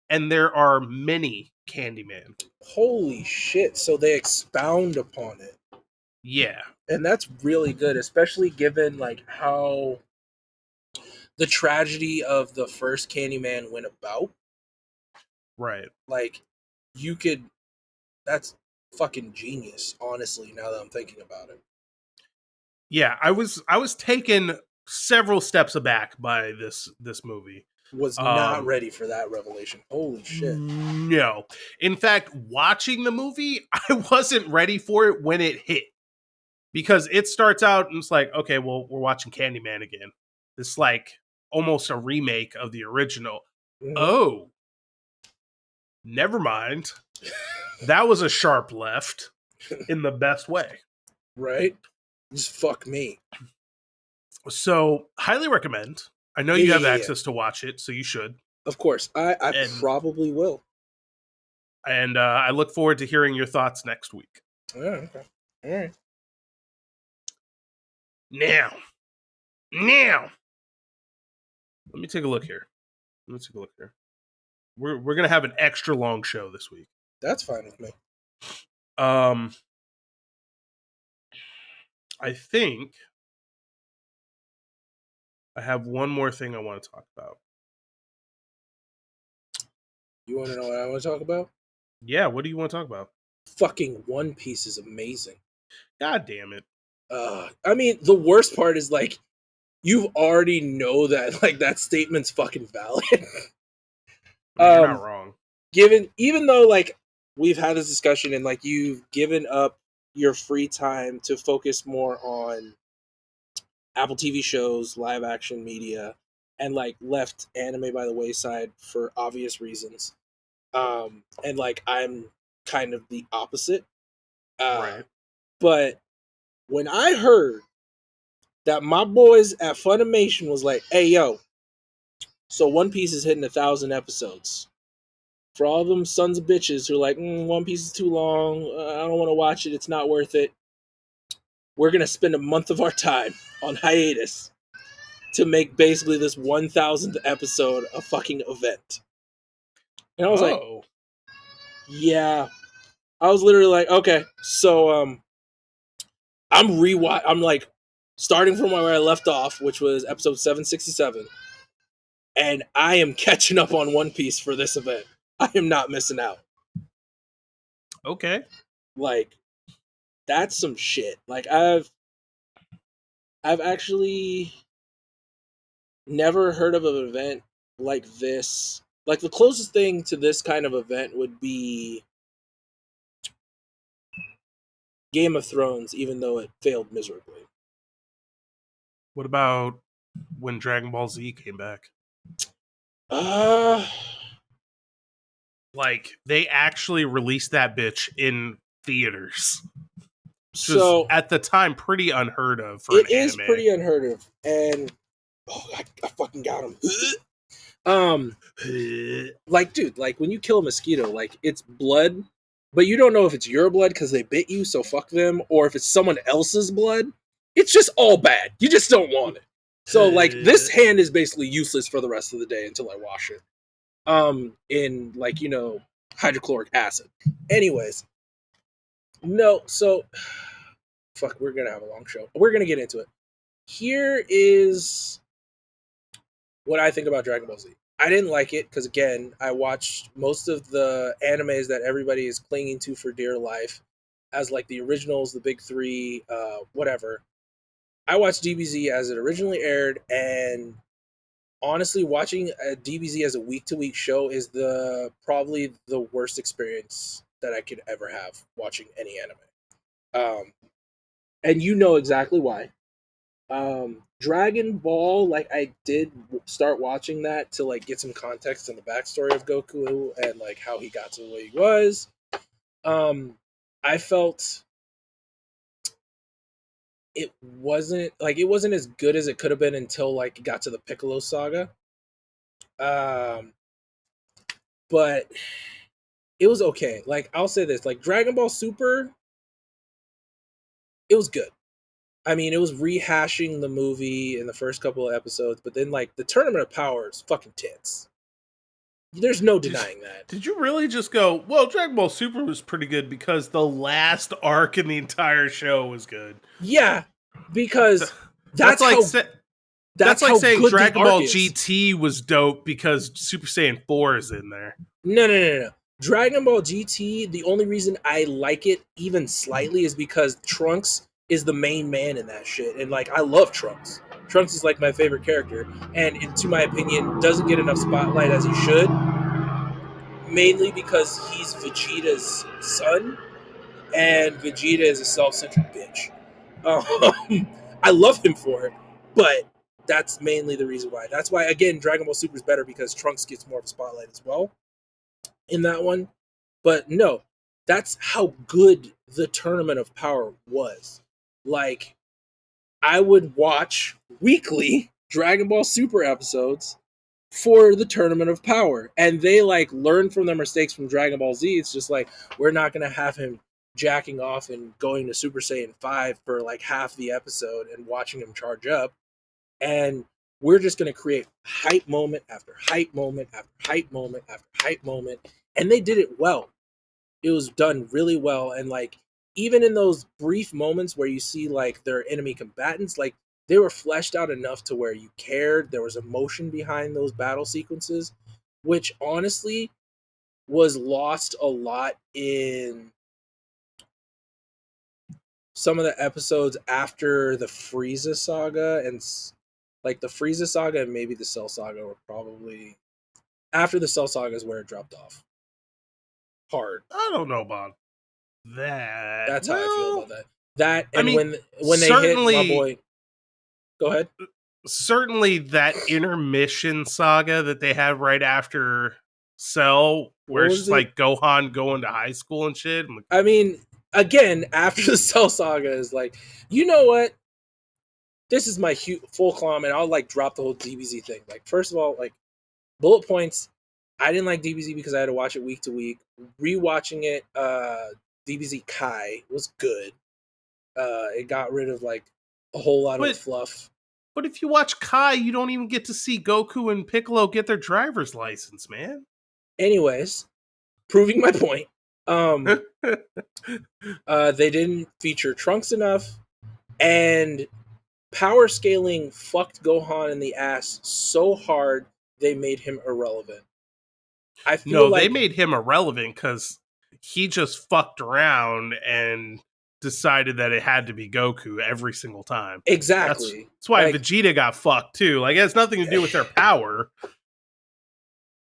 and there are many Candyman. Holy shit. So they expound upon it. Yeah. And that's really good, especially given like how the tragedy of the first Candyman went about. Right. Like, you could. That's fucking genius, honestly, now that I'm thinking about it. Yeah, I was taken several steps aback by this movie. Was not ready for that revelation. Holy shit. No. In fact, watching the movie, I wasn't ready for it when it hit. Because it starts out and it's like, okay, well, we're watching Candyman again. It's like almost a remake of the original. Mhm. Oh, never mind. That was a sharp left in the best way. Right? Just fuck me. So, highly recommend. I know you have access to watch it, so you should. Of course. I probably will. And I look forward to hearing your thoughts next week. Yeah, okay. All right. Now, let me take a look here. We're gonna have an extra long show this week. That's fine with me. I think I have one more thing I want to talk about. You want to know what I want to talk about? Yeah, what do you want to talk about? Fucking One Piece is amazing. God damn it. I mean, the worst part is like, you already know that like that statement's fucking valid. You're not wrong. Even though like we've had this discussion and like you've given up your free time to focus more on Apple TV shows, live action media, and like left anime by the wayside for obvious reasons. And like I'm kind of the opposite. Right. But when I heard that my boys at Funimation was like, "Hey, yo, so One Piece is hitting 1,000 episodes." For all them sons of bitches who are like, One Piece is too long, I don't want to watch it, it's not worth it. We're gonna spend a month of our time on hiatus to make basically this 1,000th episode a fucking event. And I was like, yeah. I was literally like, okay, so I'm like starting from where I left off, which was episode 767, and I am catching up on One Piece for this event. I am not missing out. Okay. Like, that's some shit. Like, I've actually never heard of an event like this. Like, the closest thing to this kind of event would be Game of Thrones, even though it failed miserably. What about when Dragon Ball Z came back? Like, they actually released that bitch in theaters. Which was, at the time, pretty unheard of for an anime. It is pretty unheard of. And, I fucking got him. Like, dude, like, when you kill a mosquito, like, it's blood, but you don't know if it's your blood because they bit you, so fuck them, or if it's someone else's blood. It's just all bad. You just don't want it. So, like, this hand is basically useless for the rest of the day until I wash it. In, like, hydrochloric acid. Anyways. No, so... Fuck, we're gonna have a long show. We're gonna get into it. Here is what I think about Dragon Ball Z. I didn't like it because, again, I watched most of the animes that everybody is clinging to for dear life as, like, the originals, the big three, whatever. I watched DBZ as it originally aired, and honestly, watching DBZ as a week-to-week show is probably the worst experience that I could ever have watching any anime. And you know exactly why. Dragon Ball, like, I did start watching that to like get some context on the backstory of Goku and like how he got to the way he was. I felt it wasn't as good as it could have been until like it got to the Piccolo saga. Um, but it was okay. Like I'll say this, like Dragon Ball Super, it was good. I mean, it was rehashing the movie in the first couple of episodes, but then like the Tournament of Power is fucking tits. There's no Did, denying that. did you really just go, well, Dragon Ball Super was pretty good because the last arc in the entire show was good? Yeah, because That's that's like how that's that's like how saying good the Dragon arc Ball is. GT was dope because Super Saiyan 4 is in there. No. Dragon Ball GT, the only reason I like it even slightly is because Trunks is the main man in that shit. And like I love Trunks. Trunks is like my favorite character. And to my opinion, doesn't get enough spotlight as he should. Mainly because he's Vegeta's son, and Vegeta is a self-centered bitch. I love him for it, but that's mainly the reason why. That's why again Dragon Ball Super is better because Trunks gets more of a spotlight as well in that one. But no, that's how good the Tournament of Power was. Like, I would watch weekly Dragon Ball Super episodes for the Tournament of Power. And they like learn from their mistakes from Dragon Ball Z. It's just like, we're not going to have him jacking off and going to Super Saiyan 5 for like half the episode and watching him charge up. And we're just going to create hype moment after hype moment after hype moment after hype moment. And they did it well. It was done really well. And like, even in those brief moments where you see like their enemy combatants, like they were fleshed out enough to where you cared. There was emotion behind those battle sequences, which honestly was lost a lot in some of the episodes after the Frieza saga. And like the Frieza saga and maybe the Cell saga were probably after the Cell saga is where it dropped off hard. I don't know about that. That's how I feel Well, about that. That I and mean, when they hit my certainly boy, go ahead. certainly that intermission saga that they had right after Cell, where What it's was just it? like Gohan going to high school and shit. I'm like, I mean, again, after the Cell saga is like, you know what? This is my full clom, and I'll like drop the whole DBZ thing. Like, first of all, like bullet points. I didn't like DBZ because I had to watch it week to week. Rewatching it, DBZ Kai was good. It got rid of like a whole lot of the but fluff. but if you watch Kai, you don't even get to see Goku and Piccolo get their driver's license, man. Anyways, proving my point. Um, they didn't feature Trunks enough, and power scaling fucked Gohan in the ass so hard they made him irrelevant. I feel No, they like made him irrelevant because he just fucked around and decided that it had to be Goku every single time. That's exactly that's why like Vegeta got fucked too. Like it has nothing to do with their power.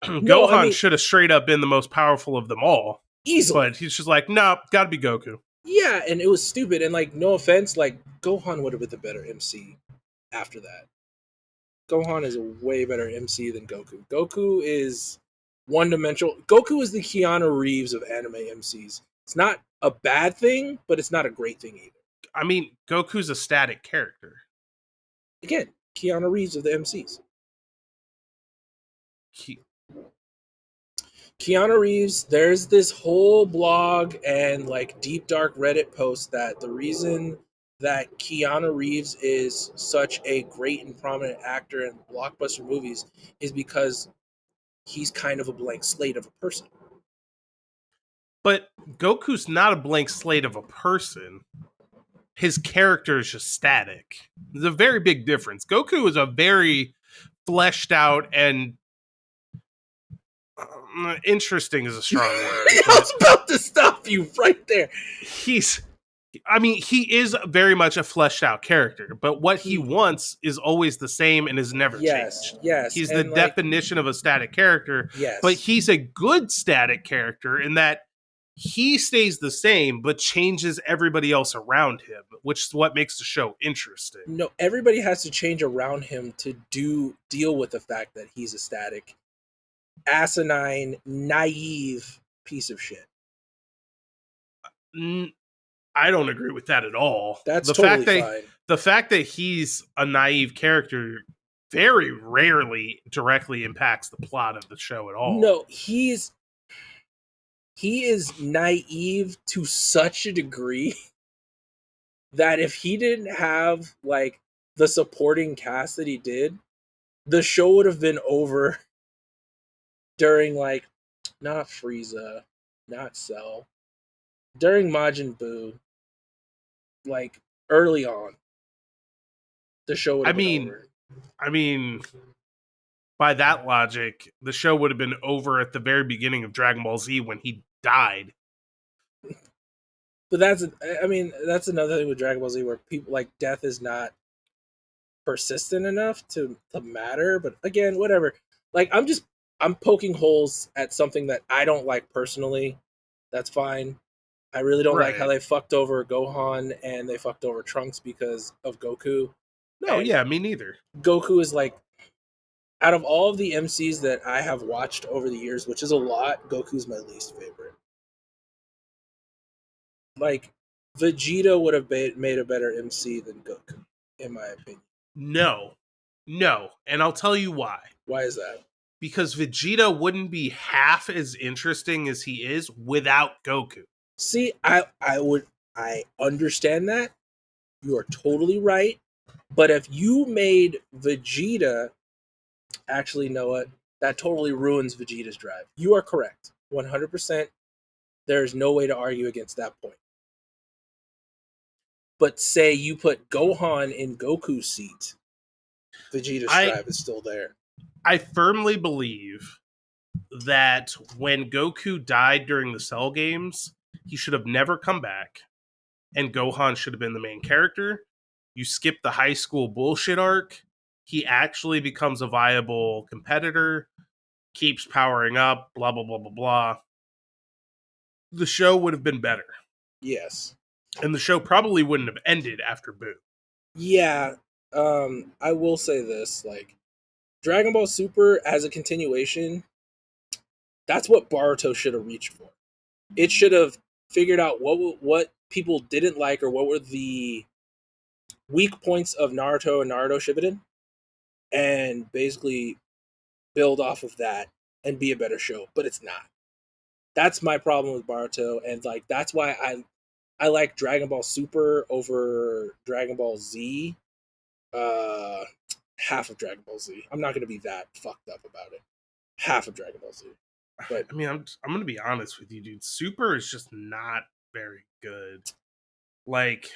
no, I Gohan mean should have straight up been the most powerful of them all, but easily. he's just like, nope, gotta be Goku. Yeah, and it was stupid. And like, no offense, like Gohan would have been the better MC after that. Gohan is a way better MC than Goku. Goku is one dimensional. Goku is the Keanu Reeves of anime MCs. It's not a bad thing, but it's not a great thing either. I mean, Goku's a static character. Again, Keanu Reeves of the MCs. He, Keanu Reeves, there's this whole blog and like deep dark Reddit post that the reason that Keanu Reeves is such a great and prominent actor in blockbuster movies is because he's kind of a blank slate of a person. but Goku's not a blank slate of a person. His character is just static. There's a very big difference. Goku is a very fleshed out and interesting is a strong word. I was about to stop you right there. He's he is very much a fleshed out character, but what he wants is always the same and is never changed. Yes, He's the and like definition of a static character, but yes, he's a good static character in that he stays the same but changes everybody else around him, which is what makes the show interesting. no, everybody has to change around him to deal with the fact that he's a static, asinine, naive piece of shit. I don't agree with that at all. That's totally fine. The fact that he's a naive character very rarely directly impacts the plot of the show at all. No, he is naive to such a degree that if he didn't have like the supporting cast that he did, the show would have been over during like not Frieza, not Cell, during Majin Buu, like early on. The show would have been over. I mean, by that logic, the show would have been over at the very beginning of Dragon Ball Z when he died. But that's another thing with Dragon Ball Z where people like death is not persistent enough to matter. But again, whatever. Like I'm poking holes at something that I don't like personally. That's fine. I really don't like how they fucked over Gohan and they fucked over Trunks because of Goku. No, yeah, me neither. Goku is like, out of all of the MCs that I have watched over the years, which is a lot, Goku's my least favorite. Like, Vegeta would have made a better MC than Goku, in my opinion. No. And I'll tell you why. Why is that? Because Vegeta wouldn't be half as interesting as he is without Goku. See, I understand that. You are totally right. But if you made Vegeta, actually, Noah, that totally ruins Vegeta's drive. You are correct. 100%. There is no way to argue against that point. But say you put Gohan in Goku's seat, Vegeta's drive is still there. I firmly believe that when Goku died during the Cell games, he should have never come back, and Gohan should have been the main character. You skip the high school bullshit arc. He actually becomes a viable competitor, keeps powering up, blah, blah, blah, blah, blah. The show would have been better. Yes. And the show probably wouldn't have ended after Buu. Yeah. I will say this, like, Dragon Ball Super as a continuation, that's what Boruto should have reached for. It should have figured out what people didn't like or what were the weak points of Naruto and Naruto Shippuden, and basically build off of that and be a better show. But it's not. That's my problem with Boruto, and like that's why I like Dragon Ball Super over Dragon Ball Z. Half of Dragon Ball Z. I'm not going to be that fucked up about it. Half of Dragon Ball Z. But I mean, I'm going to be honest with you, dude. Super is just not very good. Like,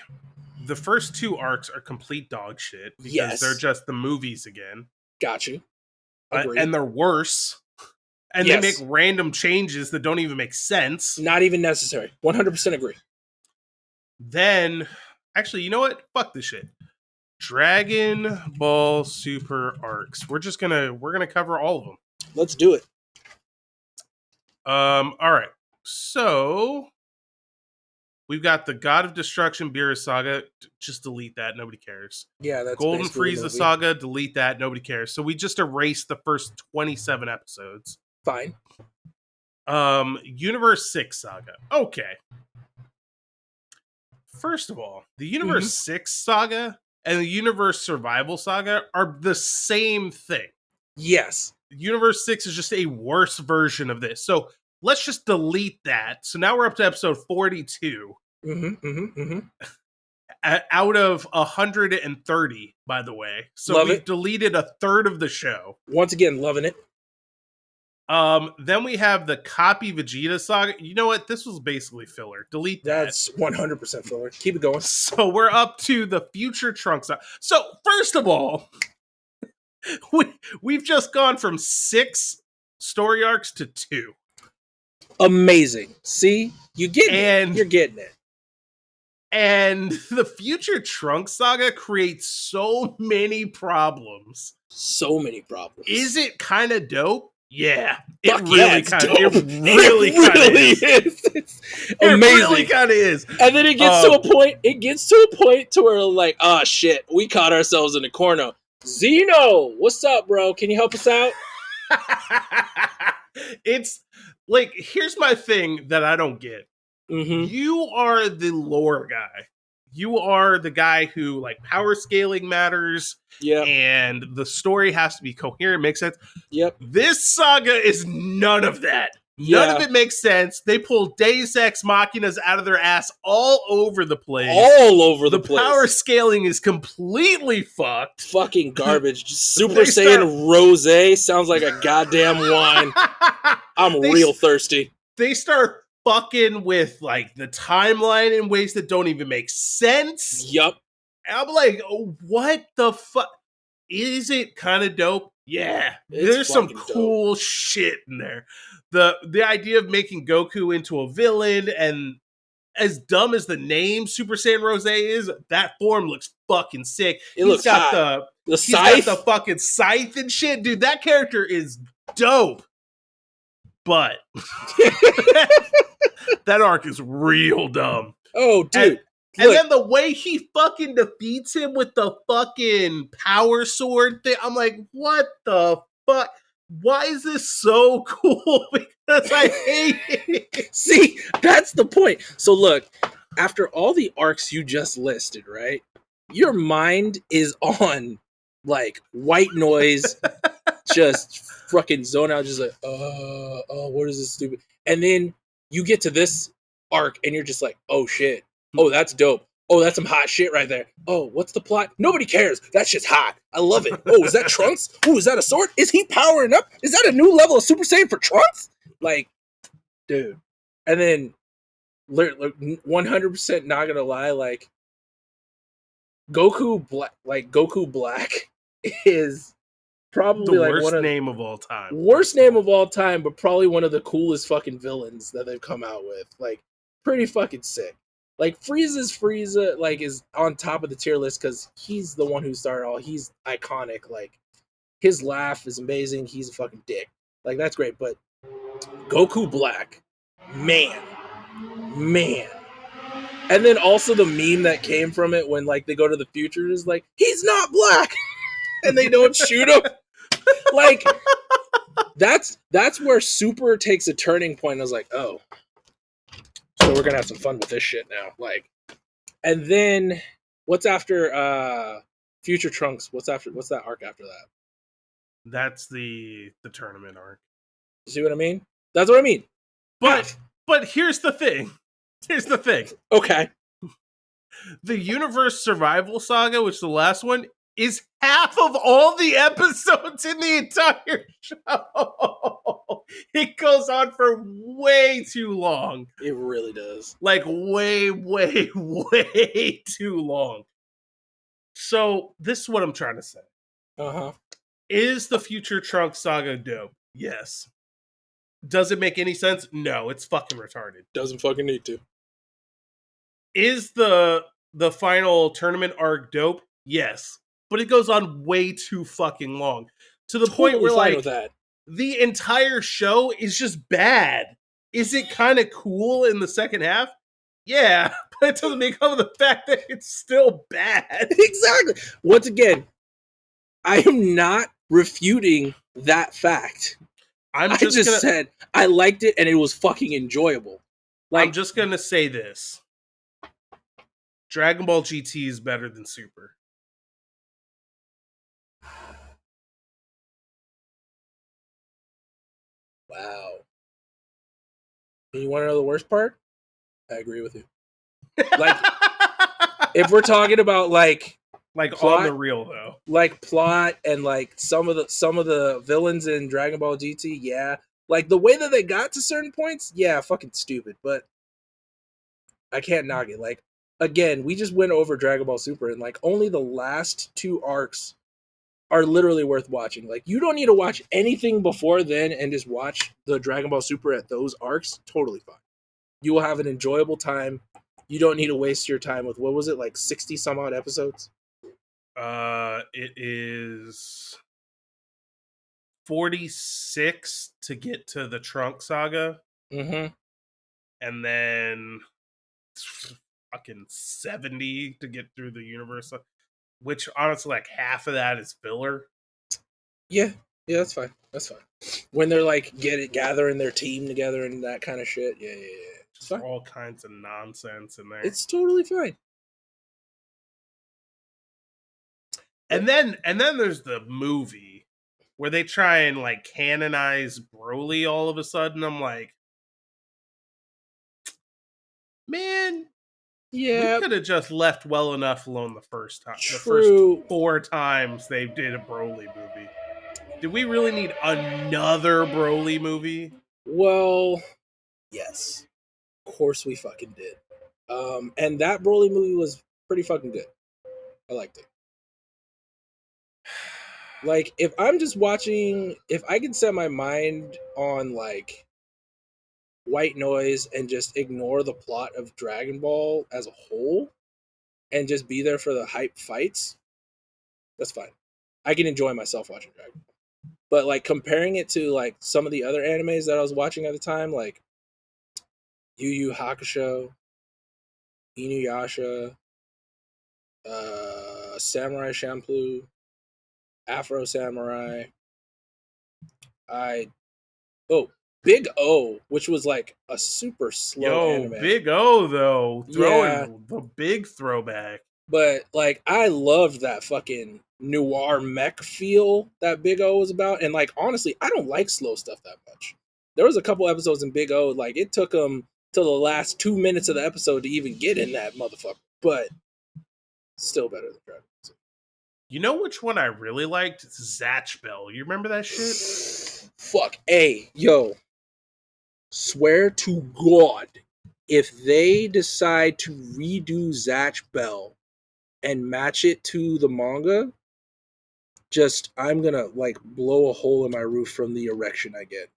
the first two arcs are complete dog shit because they're just the movies again. Got you. And they're worse. And they make random changes that don't even make sense. Not even necessary. 100% agree. Then, actually, you know what? Fuck this shit. Dragon Ball Super arcs. We're gonna cover all of them. Let's do it. All right. So we've got the God of Destruction Beerus Saga. Just delete that. Nobody cares. Yeah, that's Golden Frieza Saga. Delete that. Nobody cares. So we just erased the first 27 episodes. Fine. Universe 6 Saga. Okay. First of all, the Universe 6 Saga and the Universe Survival Saga are the same thing. Yes. Universe 6 is just a worse version of this. So let's just delete that. So now we're up to episode 42. Out of 130, by the way. So we've deleted a third of the show. Once again, loving it. Then we have the Copy Vegeta Saga. You know what? This was basically filler. Delete that. That's 100% filler. Keep it going. So we're up to the Future Trunks. So first of all, we've just gone from 6 story arcs to 2. Amazing. See? You get it. You're getting it. And the Future Trunks Saga creates so many problems. So many problems. Is it kind of dope? Yeah, it really kind of is. It's amazing. It really kind of is. And then it gets to a point. It gets to a point to where like, oh shit, we caught ourselves in a corner. Zeno, what's up, bro? Can you help us out? It's like, here's my thing that I don't get. Mm-hmm. You are the lore guy. You are the guy who, like, power scaling matters Yep. and the story has to be coherent, makes sense. Yep. This saga is none of that. None of Yeah. it makes sense. They pull Deus Ex Machinas out of their ass all over the place. All over the place. Power scaling is completely fucked. Fucking garbage. Super They Saiyan Rosé sounds like a goddamn wine. I'm real thirsty. They start fucking with, like, the timeline in ways that don't even make sense. Yup. And I'm like, oh, what the fuck? Is it kind of dope? Yeah. There's some cool shit in there. The idea of making Goku into a villain, and as dumb as the name Super Saiyan Rose is, that form looks fucking sick. He's got the scythe. He's got the fucking scythe and shit. Dude, that character is dope. But that arc is real dumb. Oh, dude. And then the way he fucking defeats him with the fucking power sword thing, I'm like, what the fuck? Why is this so cool? Because I hate it. See, that's the point. So look, after all the arcs you just listed, right? Your mind is on, like, white noise, just fucking zone out, just like, what is this stupid? And then you get to this arc and you're just like, oh shit. Oh, that's dope. Oh, that's some hot shit right there. Oh, what's the plot? Nobody cares. That shit's hot. I love it. Oh, is that Trunks? Oh, is that a sword? Is he powering up? Is that a new level of Super Saiyan for Trunks? Like, dude. And then, 100% not gonna lie, like, Goku Black is probably the like worst name of all time. Worst name of all time, but probably one of the coolest fucking villains that they've come out with. Like, pretty fucking sick. Like, Frieza, like, is on top of the tier list because he's the one who started all. He's iconic. Like, his laugh is amazing. He's a fucking dick. Like, that's great. But Goku Black, man. And then also the meme that came from it when, like, they go to the future is like, he's not black, and they don't shoot him. Like, that's where Super takes a turning point. I was like, oh, so we're gonna have some fun with this shit now. Like, and then what's after Future Trunks? What's that arc after that? That's the tournament arc. You see what I mean? That's what I mean. But here's the thing. Okay. The Universe Survival Saga, which is the last one, is half of all the episodes in the entire show. It goes on for way too long. It really does. Like, way too long. So, this is what I'm trying to say. Uh-huh. Is the Future Trunks saga dope? Yes. Does it make any sense? No, it's fucking retarded. Doesn't fucking need to. Is the final tournament arc dope? Yes. But it goes on way too fucking long. To the point where, like, the entire show is just bad. Is it kind of cool in the second half? Yeah, but it doesn't make up for the fact that it's still bad. Exactly. Once again, I am not refuting that fact. I just said I liked it and it was fucking enjoyable. Like, I'm just gonna say this. Dragon Ball GT is better than Super. Wow. And you want to know the worst part? I agree with you. Like, if we're talking about like plot, on the real though, like plot and like some of the villains in Dragon Ball GT, yeah, like the way that they got to certain points, yeah, fucking stupid. But I can't knock it. Like, again, we just went over Dragon Ball Super, and like only the last two arcs are literally worth watching. Like, you don't need to watch anything before then and just watch the Dragon Ball Super at those arcs. Totally fine. You will have an enjoyable time. You don't need to waste your time with, what was it, like 60 some odd episodes? It is 46 to get to the Trunk Saga. Mm-hmm. And then fucking 70 to get through the universe. Which, honestly, like, half of that is filler. Yeah, that's fine. When they're, like, gathering their team together and that kind of shit. Yeah. It's Just fine. all kinds of nonsense in there. It's totally fine. And then there's the movie where they try and like canonize Broly all of a sudden. I'm like, man, we Yeah, could have just left well enough alone the first time. The first true. 4 times they did a Broly movie. Did we really need another Broly movie? Well, yes. Of course we fucking did. And that Broly movie was pretty fucking good. I liked it. Like, if I'm just watching, if I can set my mind on like white noise and just ignore the plot of Dragon Ball as a whole and just be there for the hype fights, that's fine. I can enjoy myself watching Dragon Ball. But like comparing it to like some of the other animes that I was watching at the time, like Yu Yu Hakusho, Inuyasha, Samurai Champloo, Afro Samurai, I oh Big O, which was like a super slow Yo, anime. Big O though, Yeah, throwing the big throwback. but like I loved that fucking noir mech feel that Big O was about, and like honestly, I don't like slow stuff that much. There was a couple episodes in Big O, like it took them till the last 2 minutes of the episode to even get in that motherfucker, but still better than Dragon Ball. You know which one I really liked? Zatch Bell. You remember that shit? Fuck, hey, yo, swear to God, if they decide to redo Zatch Bell and match it to the manga, just I'm gonna like blow a hole in my roof from the erection I get.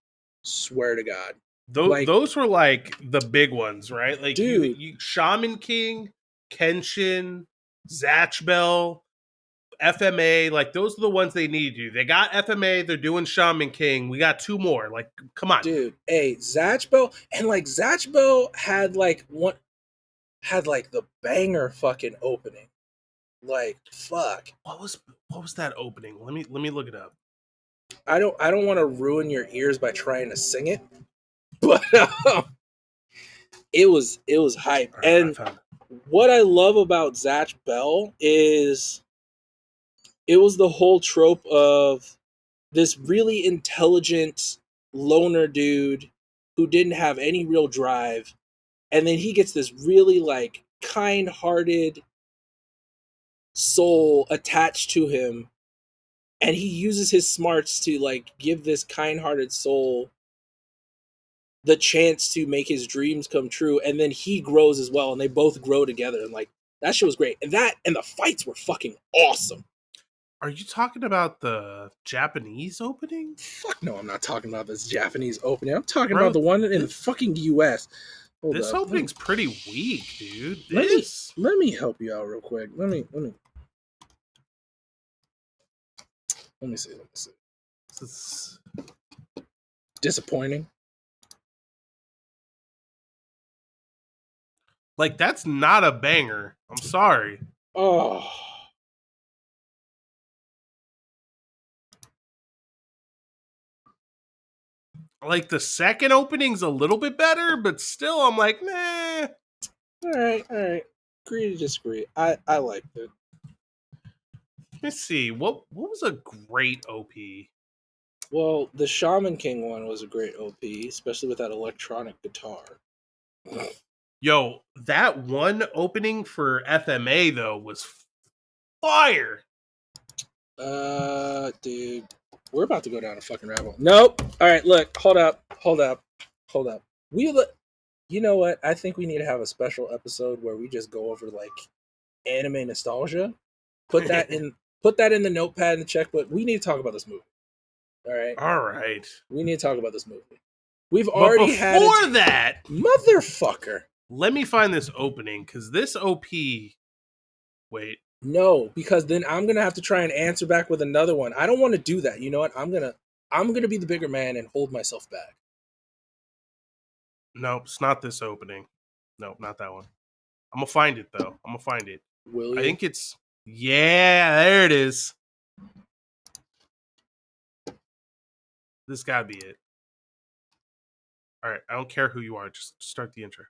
Swear to God. Like, Those were like the big ones, right? Like dude, you Shaman King, Kenshin, Zatch Bell, FMA, like those are the ones they need to do. They got FMA, they're doing Shaman King. We got 2 more. Like, come on. dude, hey, Zatch Bell, and like Zatch Bell had like the banger fucking opening. Like, fuck. What was that opening? Let me look it up. I don't want to ruin your ears by trying to sing it, but it was hype. All right, I And found it. what I love about Zatch Bell is it was the whole trope of this really intelligent loner dude who didn't have any real drive, and then he gets this really like kind-hearted soul attached to him, and he uses his smarts to like give this kind-hearted soul the chance to make his dreams come true, and then he grows as well, and they both grow together, and like that shit was great, and the fights were fucking awesome. Are you talking about the Japanese opening? Fuck no, I'm not talking about this Japanese opening. I'm talking about Bro, the one in the fucking US. Hold this up. opening's pretty weak, dude. Let me This let me help you out real quick. Let me see. is Disappointing. like that's not a banger. I'm sorry. Oh, Like the second opening's a little bit better, but still I'm like, nah. all right. Agree to disagree. I liked it. Let me see. What was a great OP? Well, the Shaman King one was a great OP, especially with that electronic guitar. Yo, that one opening for FMA though was fire. Dude, we're about to go down a fucking rabbit hole. Nope. All right, look, hold up. You know what? I think we need to have a special episode where we just go over like anime nostalgia. Put that in. Put that in the notepad in the checkbook. We need to talk about this movie. All right. All right. We need to talk about this movie. We've But already had before it. that, Motherfucker. let me find this opening because this OP. Wait. No, because then I'm gonna have to try and answer back with another one. I don't want to do that. You know what? I'm gonna be the bigger man and hold myself back. Nope, it's not this opening. Nope, not that one. I'm gonna find it though. I'm gonna find it. Will you? I think it's there it is. This gotta be it. All right, I don't care who you are. Just start the intro.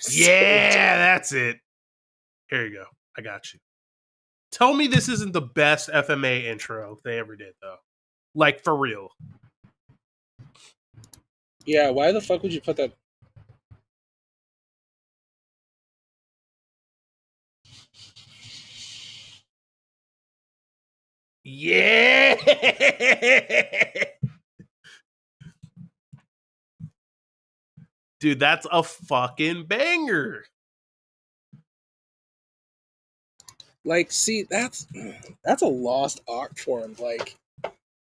So Yeah, dumb. that's it. Here you go. I got you. Tell me this isn't the best FMA intro they ever did, though. Like, for real. Yeah, why the fuck would you put that? Yeah! Dude, that's a fucking banger. Like, see, that's a lost art form. Like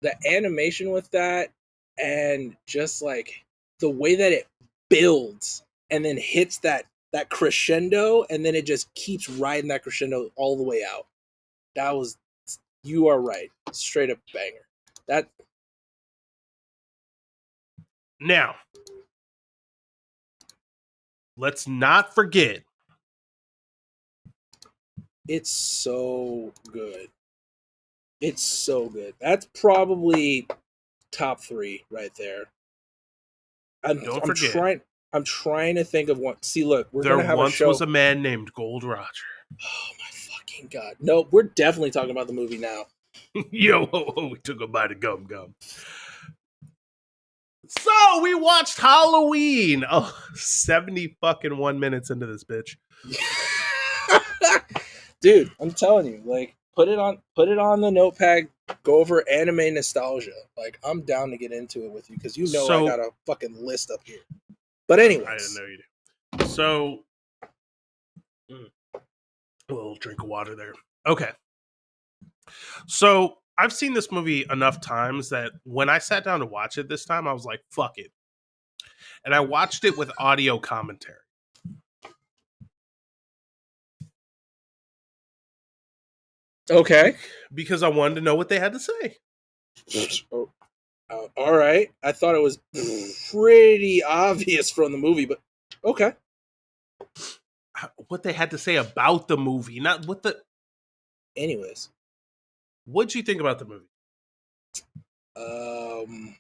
the animation with that, and just like the way that it builds and then hits that crescendo, and then it just keeps riding that crescendo all the way out. That was, you are right, straight up banger. That Now, let's not forget. it's so good. It's so good. That's probably top 3 right there. I'm Don't I'm forget. trying I'm trying to think of one. See, look, we're There gonna have a once was show. a man named Gold Roger. Oh my fucking god! No, we're definitely talking about the movie now. Yo, ho, ho, we took a bite of gum gum. So we watched Halloween. Oh, 70 fucking 1 minutes into this bitch. Dude, I'm telling you, like, put it on the notepad. Go over anime nostalgia. Like, I'm down to get into it with you because you know I So got a fucking list up here. But I didn't anyways, know you do. So a little drink of water there. Okay. So I've seen this movie enough times that when I sat down to watch it this time, I was like, fuck it. And I watched it with audio commentary. okay. Because I wanted to know what they had to say. Oh, all right. I thought it was pretty obvious from the movie, but okay. What they had to say about the movie, not what the. Anyways, What'd you think about the movie? um,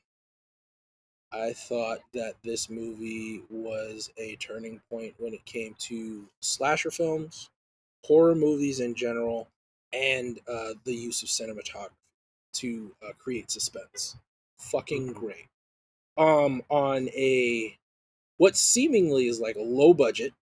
I thought that this movie was a turning point when it came to slasher films, horror movies in general, and the use of cinematography to create suspense. Fucking Mm-hmm. great. On a what seemingly is like a low budget,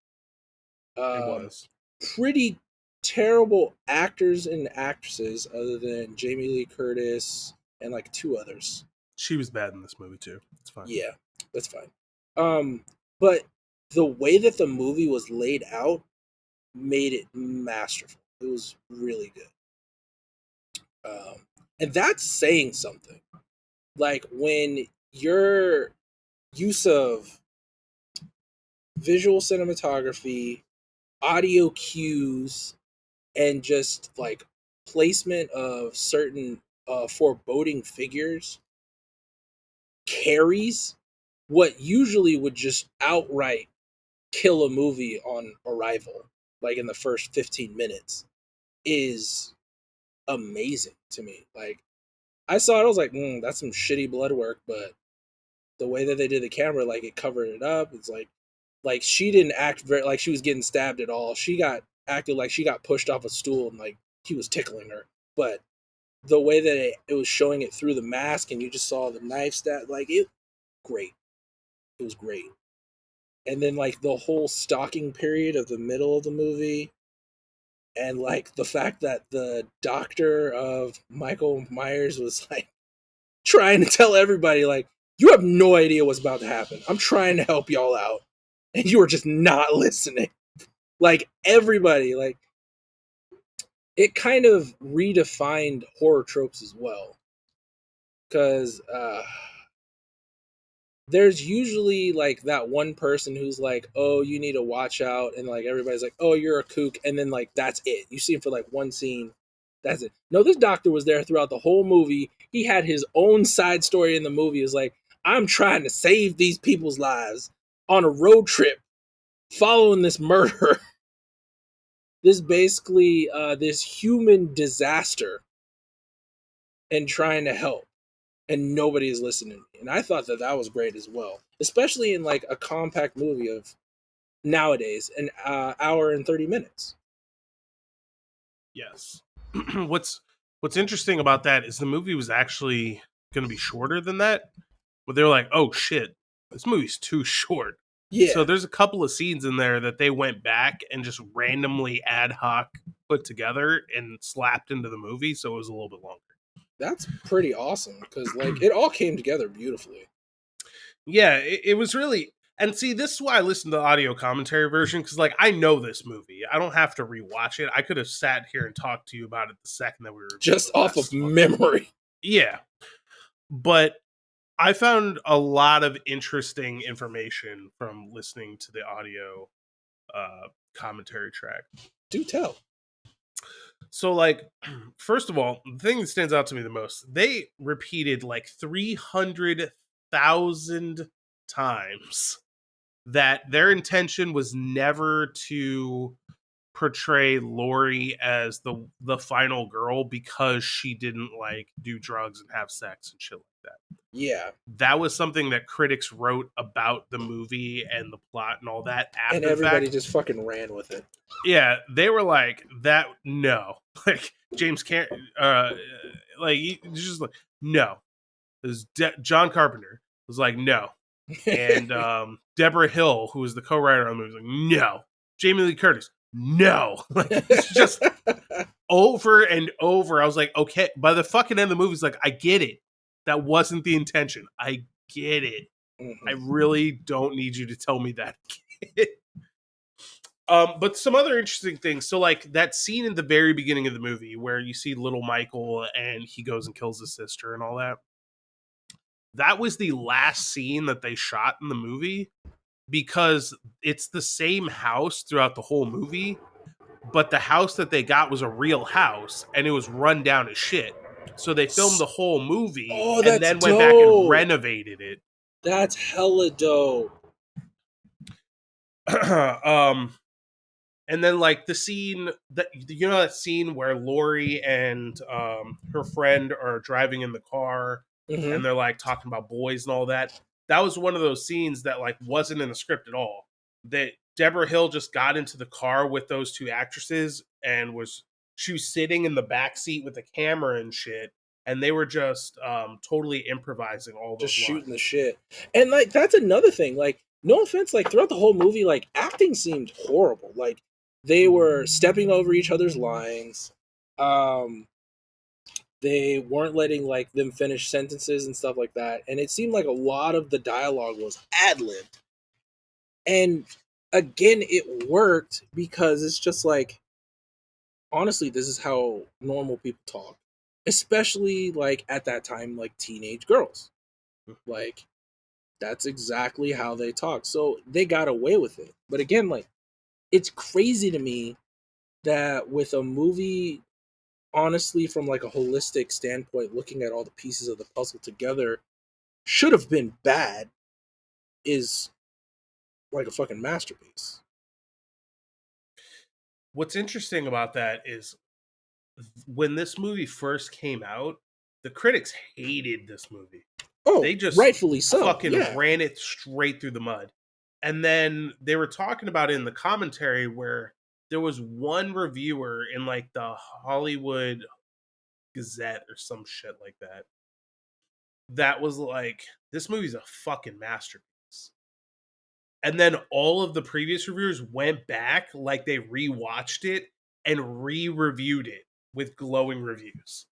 It um, was. pretty terrible actors and actresses other than Jamie Lee Curtis and like 2 others. She was bad in this movie too. It's fine. Yeah, that's fine. But the way that the movie was laid out made it masterful. It was really good. And that's saying something. Like when your use of visual cinematography, audio cues, and just like placement of certain foreboding figures carries what usually would just outright kill a movie on arrival, like in the first 15 minutes, is amazing to me. Like, I saw it, I was like, that's some shitty blood work, but the way that they did the camera, like, it covered it up. It's like she didn't act very like she was getting stabbed at all. She got acted like she got pushed off a stool and like he was tickling her. But the way that it was showing it through the mask and you just saw the knife stab, like, it great. It was great. And then like the whole stalking period of the middle of the movie, and like the fact that the doctor of Michael Myers was like trying to tell everybody like, you have no idea what's about to happen. I'm trying to help y'all out and you are just not listening. Like everybody, like, it kind of redefined horror tropes as well, because there's usually like that one person who's like, oh, you need to watch out, and like everybody's like, oh, you're a kook, and then like that's it. You see him for like one scene, that's it. No, this doctor was there throughout the whole movie. He had his own side story in the movie. Is like, I'm trying to save these people's lives on a road trip following this murder. This basically this human disaster, and trying to help. and nobody is listening to me. And I thought that that was great as well, especially in like a compact movie of nowadays, an hour and 30 minutes. Yes. What's interesting about that is the movie was actually going to be shorter than that, but they were like, "Oh shit, this movie's too short." So Yeah, there's a couple of scenes in there that they went back and just randomly ad hoc put together and slapped into the movie, so it was a little bit longer. that's pretty awesome because like it all came together beautifully. Yeah, it was really. And see, this is why I listened to the audio commentary version because, like, I know this movie. I don't have to rewatch it. I could have sat here and talked to you about it the second that we reviewed Just the off of last one. memory. Yeah, but I found a lot of interesting information from listening to the audio commentary track. Do tell. So, like, first of all, the thing that stands out to me the most, they repeated like 300,000 times that their intention was never to portray Lori as the final girl because she didn't like do drugs and have sex and shit like that. Yeah, That was something that critics wrote about the movie and the plot and all that and after the everybody fact. just fucking ran with it. Yeah, they were like that. No, like James can't. Like just like no. It was John Carpenter was like no, and Deborah Hill, who was the co-writer on the movie, was like no. Jamie Lee Curtis, no. Like it's just over and over. I was like, okay. By the fucking end of the movie, it's like I get it. That wasn't the intention. I get it. I Mhm. really don't need you to tell me that. But some other interesting things. So, like that scene in the very beginning of the movie where you see little Michael and he goes and kills his sister and all that. That was the last scene that they shot in the movie because it's the same house throughout the whole movie, but the house that they got was a real house and it was run down as shit. So they filmed the whole movie Oh, and that's then went back and dope. renovated it. That's hella dope. um and then like the scene that that scene where Lori and her friend are driving in the car Hmm. and they're like talking about boys and all that. That was one of those scenes that like wasn't in the script at all. That Deborah Hill just got into the car with those two actresses and she was sitting in the back seat with the camera and shit, and they were just totally improvising all Just those shooting the lines. shit. And like that's another thing. Like, no offense, like throughout the whole movie, like acting seemed horrible. Like they Mhm. were stepping over each other's lines. Um they weren't letting like them finish sentences and stuff like that. And it seemed like a lot of the dialogue was ad-libbed. And again, it worked because it's just like honestly, this is how normal people talk. Especially like at that time, like teenage girls. Like that's exactly how they talk. So they got away with it. But again, like it's crazy to me that with a movie, honestly, from like a holistic standpoint, looking at all the pieces of the puzzle together, should have been bad, is like a fucking masterpiece. What's interesting about that is when this movie first came out, the critics hated this movie. Oh, They just rightfully so. fucking Yeah. ran it straight through the mud. And then they were talking about it in the commentary where there was one reviewer in like the Hollywood Gazette or some shit like that that was like, this movie's a fucking masterpiece. And then all of the previous reviewers went back, like they rewatched it and re-reviewed it with glowing reviews.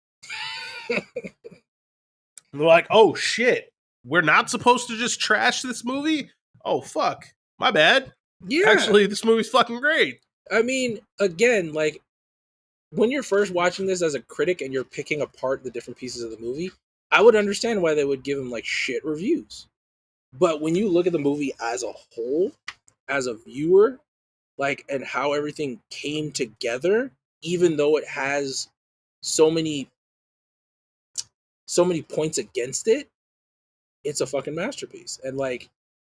And they're like, "Oh shit, we're not supposed to just trash this movie? Oh fuck, my bad. Yeah. Actually, this movie's fucking great." I mean, again, like when you're first watching this as a critic and you're picking apart the different pieces of the movie, I would understand why they would give him like shit reviews. But when you look at the movie as a whole, as a viewer, like and how everything came together, even though it has so many so many points against it, it's a fucking masterpiece. And like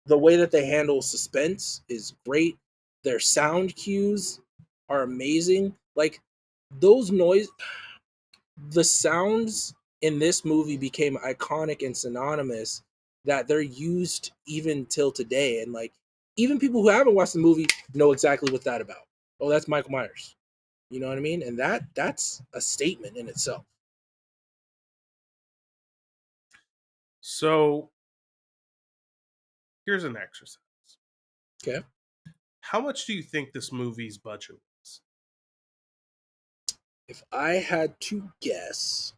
the way that they handle suspense is great. Their sound cues are amazing. Like those noise the sounds in this movie became iconic and synonymous that they're used even till today. And like even people who haven't watched the movie know exactly what that about. Oh, that's Michael Myers. You know what I mean? And that's a statement in itself. So here's an exercise. Okay. How much do you think this movie's budget was? If I had to guess,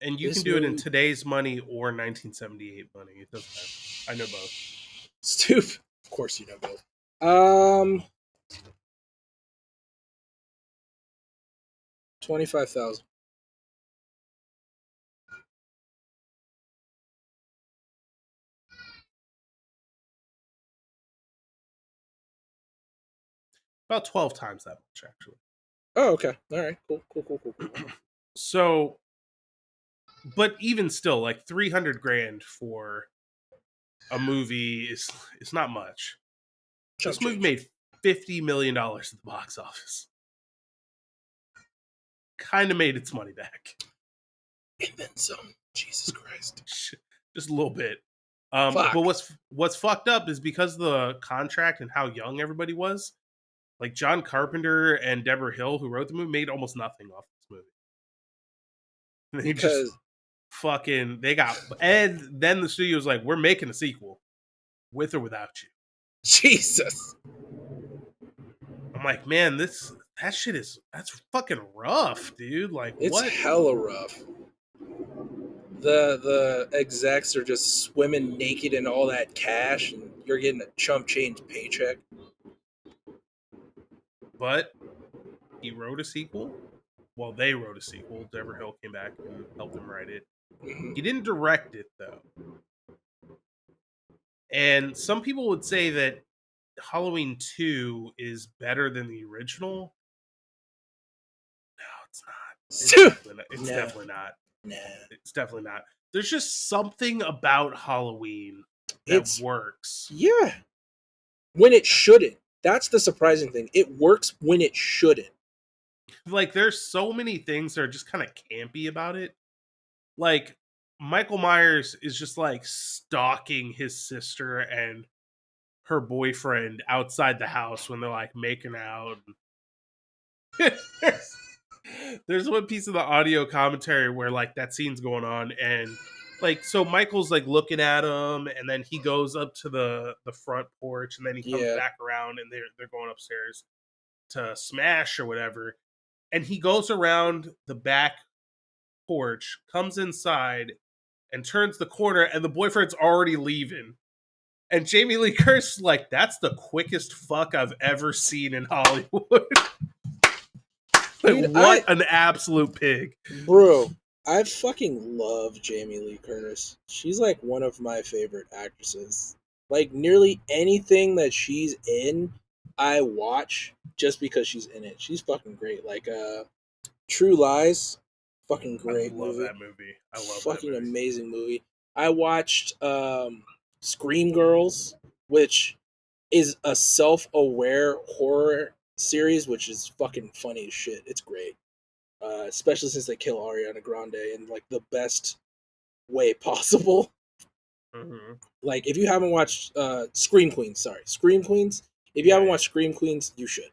And you can this do it in movie today's money or 1978 money. It doesn't matter. I know both. Stoof. Of course you know both. Um 25,000. About 12 times that much, actually. Oh, okay. All right. Cool. So, but even still, like 300 grand for a movie is not much. Chump This movie change. made $50 million at the box office. Kind of made its money back. And then some. Jesus Christ. Just a little bit. Fuck. But what's fucked up is because of the contract and how young everybody was. Like John Carpenter and Deborah Hill, who wrote the movie, made almost nothing off this movie. And they just Because they got, and then the studio was like, "We're making a sequel, with or without you." Jesus. I'm like, man, that's fucking rough, dude. Like, It's what? hella rough. The execs are just swimming naked in all that cash and you're getting a chump change paycheck. But he wrote a sequel. Well, they wrote a sequel. Deborah Hill came back and helped him write it. Mhm. He didn't direct it though. And some people would say that Halloween 2 is better than the original. No, it's not. Definitely not. It's Nah, definitely not. nah. It's definitely not. There's just something about Halloween that It's works. yeah. When it shouldn't. That's the surprising thing. It works when it shouldn't. Like there's so many things that are just kind of campy about it. Like Michael Myers is just like stalking his sister and her boyfriend outside the house when they're like making out. There's one piece of the audio commentary where like that scene's going on and like so Michael's like looking at him and then he goes up to the front porch and then he comes Yeah. back around and they're going upstairs to smash or whatever and he goes around the back porch, comes inside and turns the corner and the boyfriend's already leaving. And Jamie Lee Curtis is like, that's the quickest fuck I've ever seen in Hollywood. Like, Dude, what an absolute pig. I fucking love Jamie Lee Curtis. She's like one of my favorite actresses. Like nearly anything that she's in, I watch just because she's in it. She's fucking great. Like True Lies, fucking I great love movie. that movie. I love that Fucking movie. amazing movie. I watched Scream Girls, which is a self-aware horror series, which is fucking funny as shit. It's great. Especially since they kill Ariana Grande in like the best way possible. Mm-hmm. Like if you haven't watched Scream Queens. If you haven't watched Scream Queens, you should.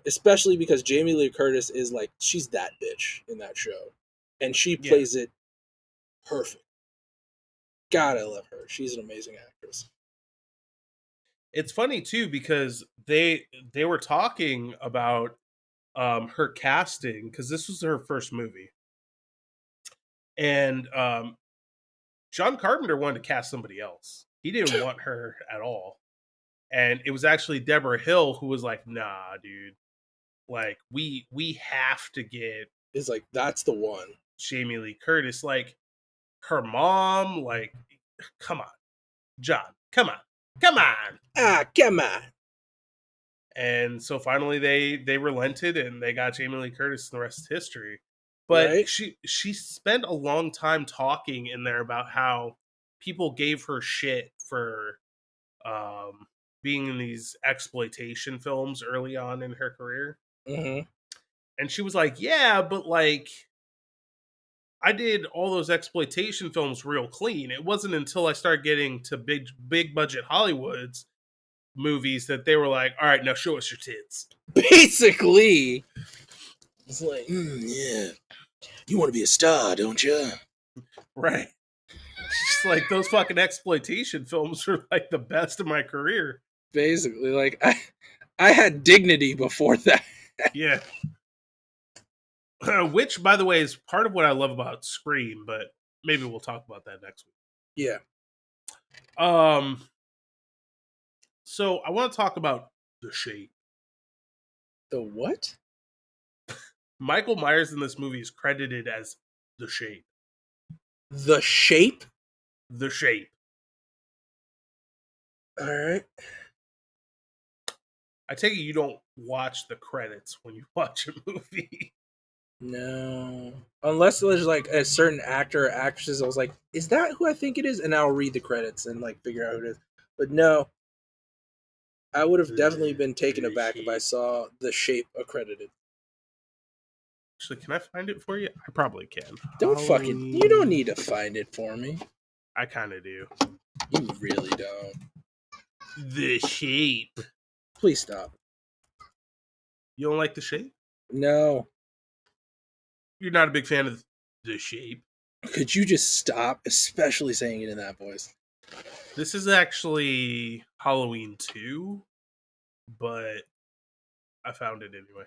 Especially because Jamie Lee Curtis is like she's that bitch in that show, and she Yeah. plays it perfect. God, I love her. She's an amazing actress. It's funny too because they were talking about her casting because this was her first movie. And John Carpenter wanted to cast somebody else. He didn't want her at all. And it was actually Deborah Hill who was like, "Nah, dude. Like we have to get It's like that's the one. Jamie Lee Curtis. Like her mom. Like, come on, John. Come on." Ah, come on. And so finally they relented and they got Jamie Lee Curtis, and the rest is history. But Right? she spent a long time talking in there about how people gave her shit for um, being in these exploitation films early on in her career. Mm-hmm. And she was like, yeah, but like I did all those exploitation films real clean. It wasn't until I started getting to big budget Hollywood's movies that they were like, all right, now show us your tits. Basically, it's like, yeah, you want to be a star, don't you? Right. Just like those fucking exploitation films were like the best of my career. Basically, like I had dignity before that. Yeah. Which, by the way, is part of what I love about Scream, but maybe we'll talk about that next week. Yeah. So I want to talk about the shape. The what? Michael Myers in this movie is credited as the shape. The Shape? The shape. All right. I take it you don't watch the credits when you watch a movie. No. Unless there's like a certain actor or actress, I was like, is that who I think it is? And I'll read the credits and like figure out who it is. But no. I would have definitely been taken aback if I saw The Shape accredited. Actually, can I find it for you? I probably can. You don't need to find it for me. I kind of do. You really don't. The shape. Please stop. You don't like the shape? No. You're not a big fan of the shape. Could you just stop, especially saying it in that voice? This is actually Halloween 2, but I found it anyway.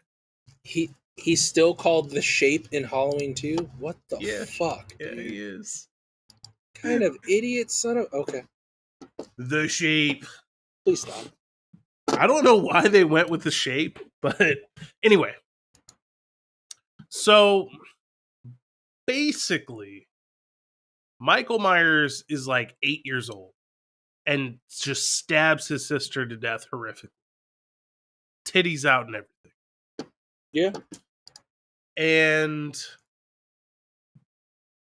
He's still called The Shape in Halloween 2? What the fuck, Yeah, dude? he is. Kind of idiot son of... Okay. The shape. Please stop. I don't know why they went with the shape, but anyway. So, basically, Michael Myers is like 8 years old and just stabs his sister to death horrifically. Titties out and everything. Yeah. And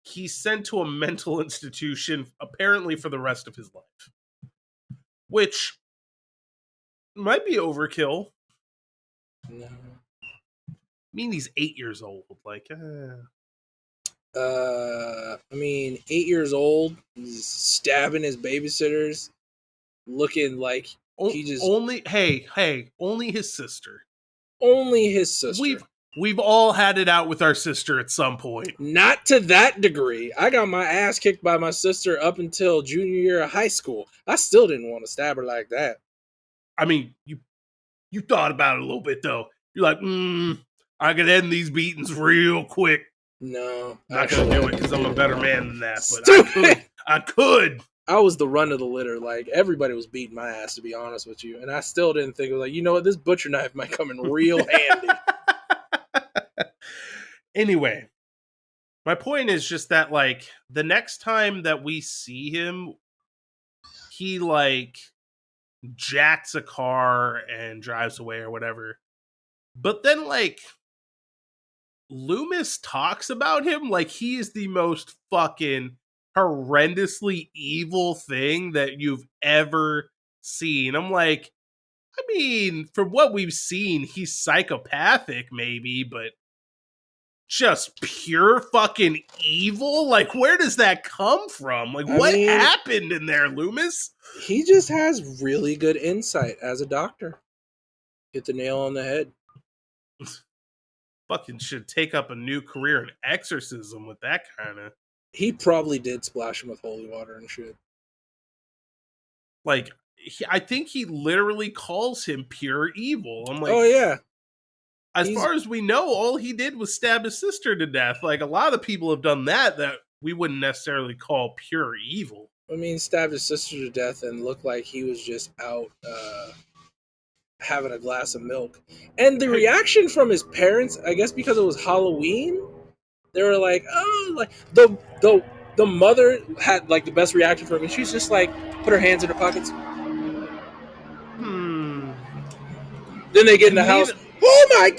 he's sent to a mental institution, apparently for the rest of his life. Which might be overkill. No. I mean, he's 8 years old. Like, I mean, 8 years old, he's stabbing his babysitters, looking like he just... only his sister. Only his sister. We've all had it out with our sister at some point. Not to that degree. I got my ass kicked by my sister up until junior year of high school. I still didn't want to stab her like that. I mean, you thought about it a little bit, though. You're like, I could end these beatings real quick. No. I'm not going to do it because I'm a better man than that. But Stupid. I could. I was the run of the litter. Like, everybody was beating my ass, to be honest with you. And I still didn't think, like, you know what? This butcher knife might come in real handy. Anyway, my point is just that, like, the next time that we see him, he, like, jacks a car and drives away or whatever. But then, like, Loomis talks about him like he is the most fucking horrendously evil thing that you've ever seen. I'm like, I mean, from what we've seen, he's psychopathic, maybe, but just pure fucking evil? Like, where does that come from? Like, what happened in there, Loomis? He just has really good insight as a doctor. Hit the nail on the head. Fucking should take up a new career in exorcism with that kind of... He probably did splash him with holy water and shit. Like, I think he literally calls him pure evil. I'm like, oh, yeah. As far as we know, all he did was stab his sister to death. Like, a lot of people have done that we wouldn't necessarily call pure evil. I mean, stabbed his sister to death and looked like he was just out having a glass of milk. And the reaction from his parents, I guess because it was Halloween, they were like, oh, like, the mother had, like, the best reaction from him. She's just, like, put her hands in her pockets. Then they get in the house. Oh my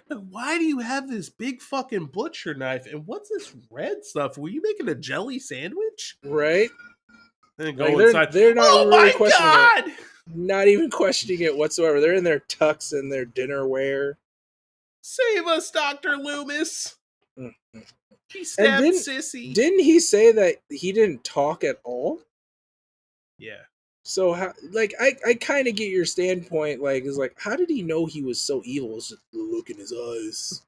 God! Why do you have this big fucking butcher knife? And what's this red stuff? Were you making a jelly sandwich? Right. And go inside. They're not really questioning God! it. Not even questioning it whatsoever. They're in their tux and their dinner wear. Save us, Dr. Loomis. He And stabbed Sissy. didn't he say that he didn't talk at all? Yeah. So how, like, I kind of get your standpoint. Like, is like, how did he know he was so evil? It's just the look in his eyes.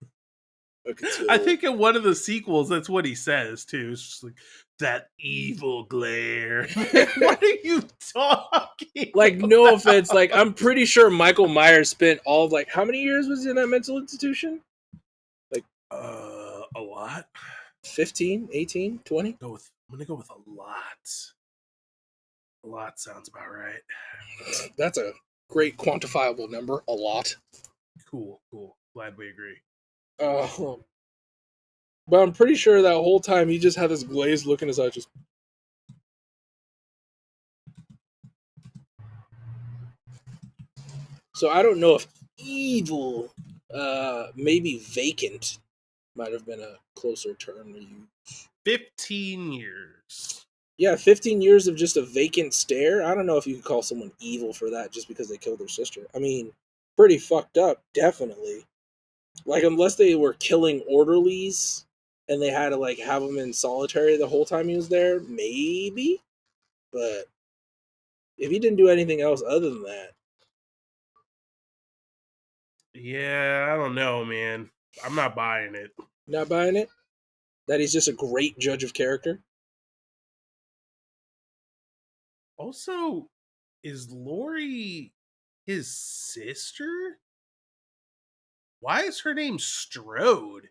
I could tell. I think in one of the sequels, that's what he says too. It's just like that evil glare. Like, what are you talking? Like, no offense. Like, I'm pretty sure Michael Myers spent all of, like, how many years was he in that mental institution? A lot. 15, 18, 20? I'm gonna go with a lot. A lot sounds about right. That's a great quantifiable number. A lot. Cool. Glad we agree. But I'm pretty sure that whole time he just had this glazed look in his eye. Just. So I don't know if evil, maybe vacant, might have been a closer term to use. 15 years. Yeah, 15 years of just a vacant stare. I don't know if you could call someone evil for that just because they killed their sister. I mean, pretty fucked up, definitely. Like, unless they were killing orderlies and they had to, like, have him in solitary the whole time he was there, maybe. But if he didn't do anything else other than that. Yeah, I don't know, man. I'm not buying it. Not buying it? That he's just a great judge of character? Also, is Lori his sister? Why is her name Strode?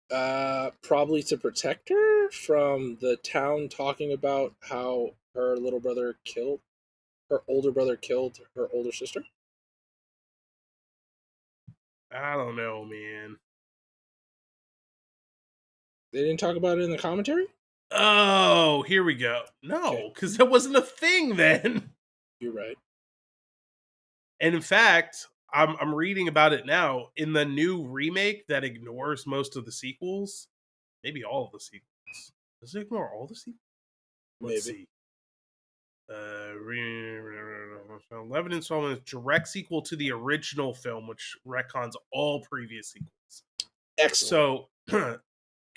Probably to protect her from the town talking about how her older brother killed her older sister. I don't know, man. They didn't talk about it in the commentary? Oh, here we go. No, because that wasn't a thing then. You're right. And in fact, I'm reading about it now in the new remake that ignores most of the sequels. Maybe all of the sequels. Does it ignore all the sequels? Let's Maybe. see. 11 installments, direct sequel to the original film, which retcons all previous sequels. Excellent. So,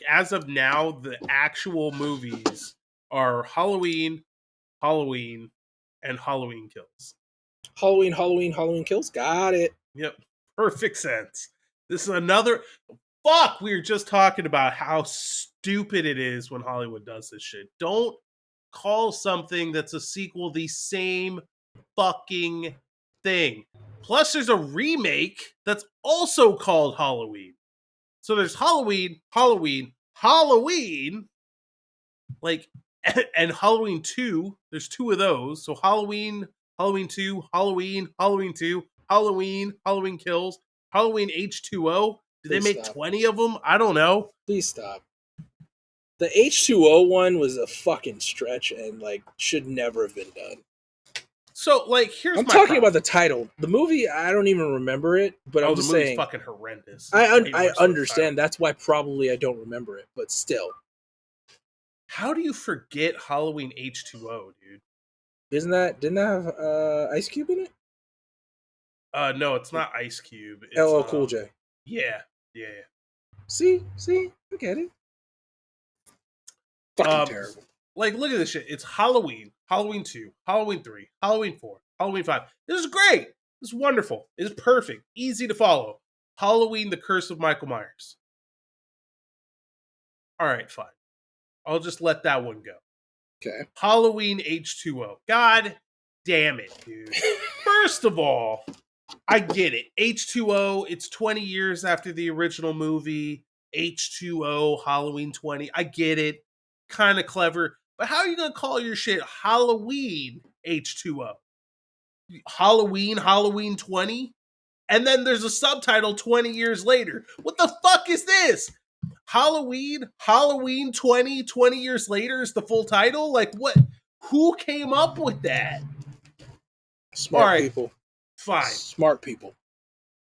as of now, the actual movies are Halloween, Halloween, and Halloween Kills. Halloween Kills. Got it. Yep, perfect sense. This is another. Fuck, we were just talking about how stupid it is when Hollywood does this shit. Don't call something that's a sequel the same fucking thing. Plus, there's a remake that's also called Halloween. So there's Halloween, like, and Halloween 2. There's two of those. So Halloween, Halloween 2, Halloween, Halloween 2, Halloween, Halloween Kills, Halloween H2O. Did they make 20 of them? I don't know. Please stop. The H2O one was a fucking stretch and, like, should never have been done. So, like, here's I'm my talking problem. about the title. The movie, I don't even remember it, but I'm just the movie's saying. Fucking horrendous. I understand. That's why probably I don't remember it, but still. How do you forget Halloween H2O, dude? Didn't that have Ice Cube in it? No, it's not Ice Cube. It's LL Cool J. Yeah. See, I get it. Fucking terrible. Like, look at this shit. It's Halloween, Halloween 2, Halloween 3, Halloween 4, Halloween 5. This is great. This is wonderful. This is perfect. Easy to follow. Halloween, The Curse of Michael Myers. All right, fine. I'll just let that one go. Okay. Halloween H2O. God damn it, dude. First of all, I get it. H2O, it's 20 years after the original movie. H2O, Halloween 20. I get it. Kind of clever. But how are you going to call your shit Halloween H2O? Halloween 20? And then there's a subtitle 20 years later. What the fuck is this? Halloween 20 years later is the full title? Like, what? Who came up with that? Smart people. Fine. Smart people.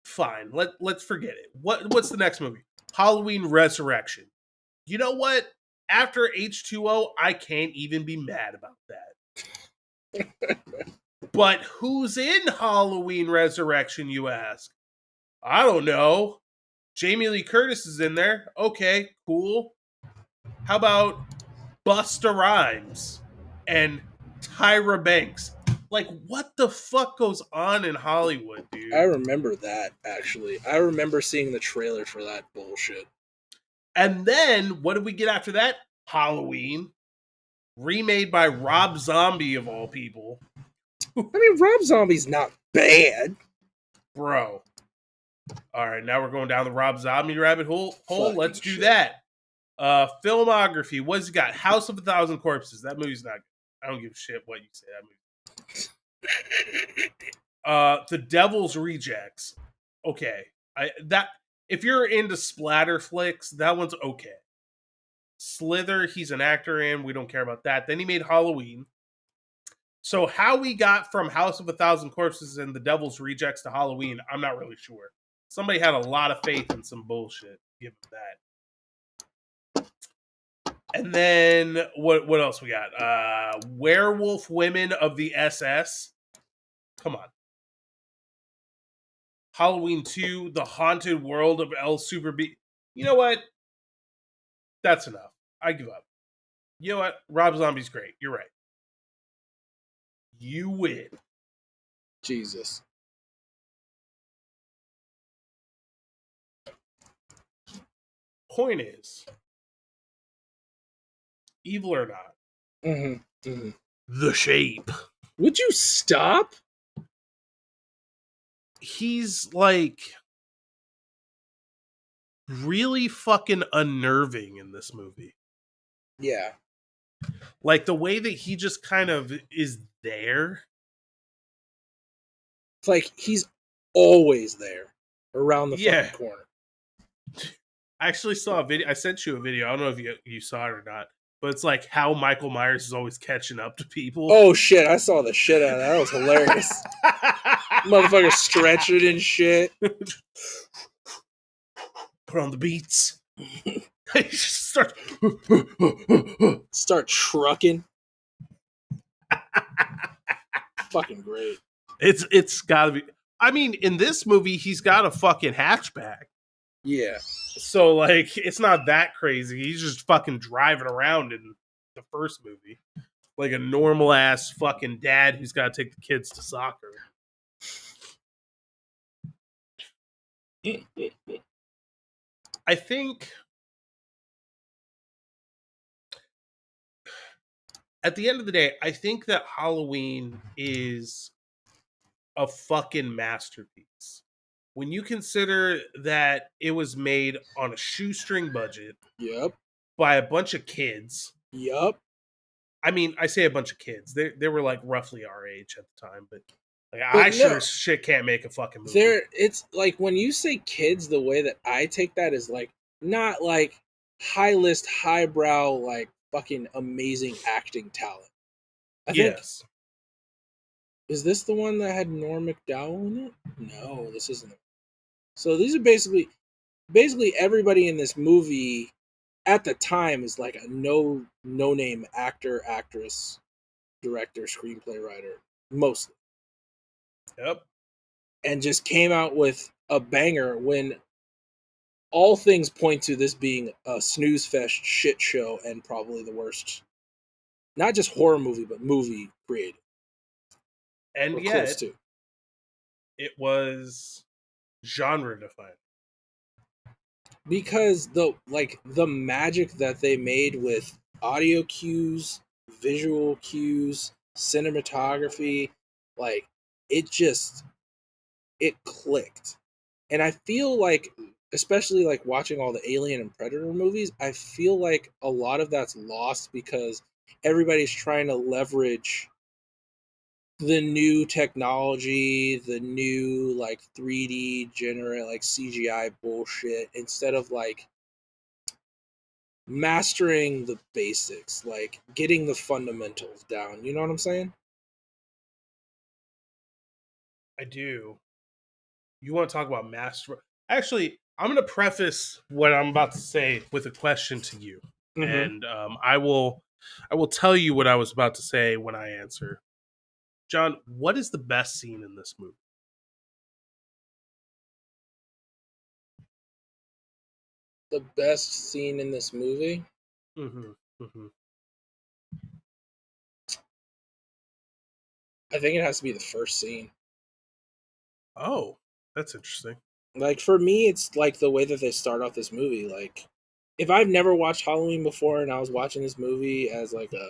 Fine. Let's forget it. What's the next movie? Halloween Resurrection. You know what? After H2O, I can't even be mad about that. But who's in Halloween Resurrection, you ask? I don't know. Jamie Lee Curtis is in there. Okay, cool. How about Busta Rhymes and Tyra Banks? Like, what the fuck goes on in Hollywood, dude? I remember that, actually. I remember seeing the trailer for that bullshit. And then, what did we get after that? Halloween. Remade by Rob Zombie, of all people. I mean, Rob Zombie's not bad. Bro. All right, now we're going down the Rob Zombie rabbit hole. Let's do shit. that. Filmography. What's he got? House of a Thousand Corpses. That movie's not good. I don't give a shit what you say. That movie. The Devil's Rejects. Okay. If you're into splatter flicks, that one's okay. Slither, he's an actor in. We don't care about that. Then he made Halloween. So how we got from House of a Thousand Corpses and The Devil's Rejects to Halloween, I'm not really sure. Somebody had a lot of faith in some bullshit. Give him that. And then what else we got? Werewolf Women of the SS. Come on. Halloween 2, The Haunted World of El Super B. You know what? That's enough. I give up. You know what? Rob Zombie's great. You're right. You win. Jesus. Point is, evil or not, the Shape. Would you stop? He's like really fucking unnerving in this movie. Yeah. Like the way that he just kind of is there. It's like he's always there around the fucking corner. I actually saw a video. I sent you a video. I don't know if you saw it or not, but it's like how Michael Myers is always catching up to people. Oh shit, I saw the shit out of that. That was hilarious. Motherfucker stretching and shit. Put on the beats. Start trucking. Fucking great. It's gotta be. I mean, in this movie, he's got a fucking hatchback. Yeah. So, like, it's not that crazy. He's just fucking driving around in the first movie. Like a normal ass fucking dad who's got to take the kids to soccer. I think at the end of the day, I think that Halloween is a fucking masterpiece. When you consider that it was made on a shoestring budget, Yep, by a bunch of kids. Yep. I mean, I say a bunch of kids. They were like roughly our age at the time, but like I sure as shit can't make a fucking movie. It's like when you say kids, the way that I take that is like not like high list, highbrow, like fucking amazing acting talent. I think. Is this the one that had Norm Macdowell in it? No, this isn't. So these are basically everybody in this movie at the time is like a no name actor, actress, director, screenplay writer, mostly. Yep. And just came out with a banger when all things point to this being a snooze fest shit show and probably the worst, not just horror movie, but movie created. And yet, it was genre defining. Because the magic that they made with audio cues, visual cues, cinematography, like it clicked. And I feel like, especially like watching all the Alien and Predator movies, I feel like a lot of that's lost because everybody's trying to leverage the new technology, the new like 3D generate like CGI bullshit instead of like mastering the basics, like getting the fundamentals down. You know what I'm saying? I do. You want to talk about master? Actually, I'm going to preface what I'm about to say with a question to you, and I will tell you what I was about to say when I answer. John, what is the best scene in this movie? The best scene in this movie, Mm-hmm. Mm-hmm. I think it has to be the first scene. Oh, that's interesting. Like for me, it's like the way that they start off this movie. Like, if I've never watched Halloween before and I was watching this movie as like a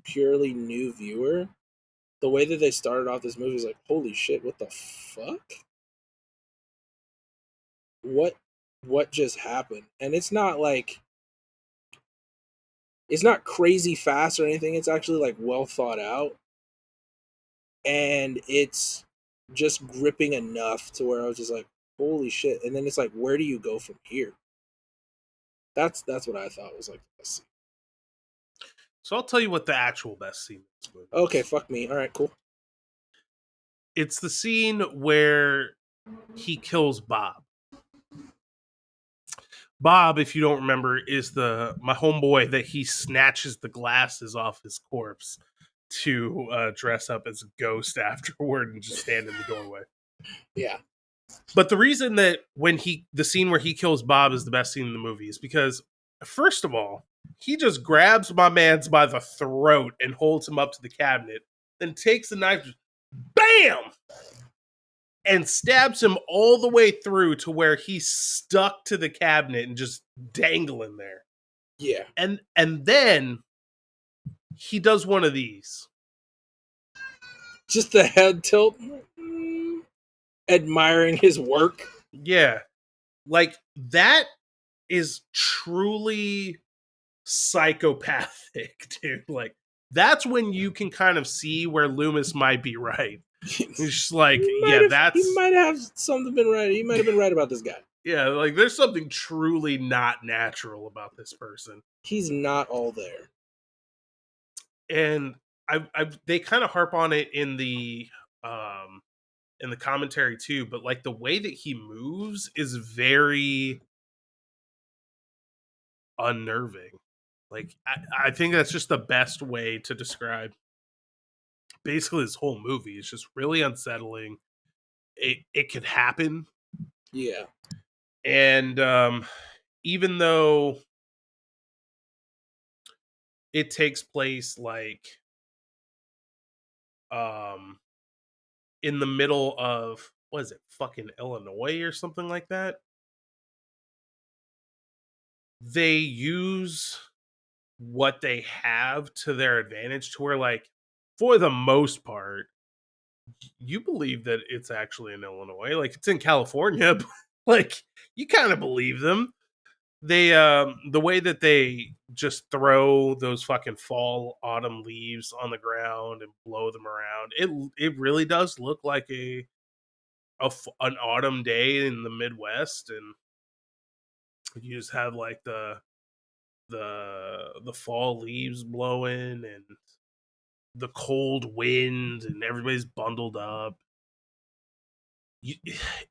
purely new viewer, the way that they started off this movie is like, holy shit, what the fuck? What what just happened? And it's not like it's not crazy fast or anything. It's actually like well thought out, and it's just gripping enough to where I was just like, holy shit. And then it's like, where do you go from here? That's what I thought was like the best scene. So I'll tell you what the actual best scene in this movie Okay, is. fuck me. All right, cool. It's the scene where he kills Bob. Bob, if you don't remember, is the my homeboy that he snatches the glasses off his corpse to dress up as a ghost afterward and just stand in the doorway. Yeah. But the reason that the scene where he kills Bob is the best scene in the movie is because, first of all, he just grabs my man's by the throat and holds him up to the cabinet, then takes the knife, bam, and stabs him all the way through to where he's stuck to the cabinet and just dangling there. Yeah. And then he does one of these. Just the head tilt, admiring his work. Yeah. Like that is truly psychopathic, dude. Like that's when you can kind of see where Loomis might be right. He's just like, yeah, He that's might have something been right. He might have been right about this guy. yeah, like there's something truly not natural about this person. He's not all there. And they kind of harp on it in the commentary too, but like the way that he moves is very unnerving. Like I think that's just the best way to describe basically this whole movie. It's just really unsettling. It could happen, Yeah. and even though it takes place like um in the middle of what is it, fucking Illinois or something like that, they use what they have to their advantage to where like for the most part you believe that it's actually in Illinois. Like it's in California, but like you kind of believe them. They the way that they just throw those fucking fall autumn leaves on the ground and blow them around. It really does look like an autumn day in the Midwest, and you just have like the fall leaves blowing and the cold wind and everybody's bundled up.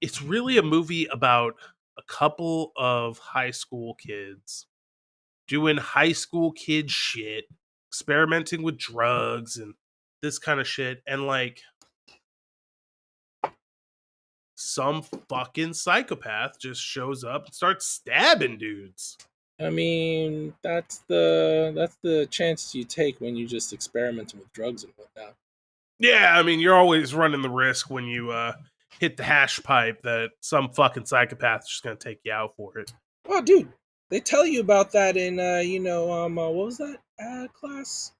It's really a movie about a couple of high school kids doing high school kid shit, experimenting with drugs and this kind of shit, and like some fucking psychopath just shows up and starts stabbing dudes. I mean, that's the chances you take when you just experimenting with drugs and whatnot. Yeah, I mean, you're always running the risk when you hit the hash pipe that some fucking psychopath is just gonna take you out for it. Oh, dude, they tell you about that in what was that class?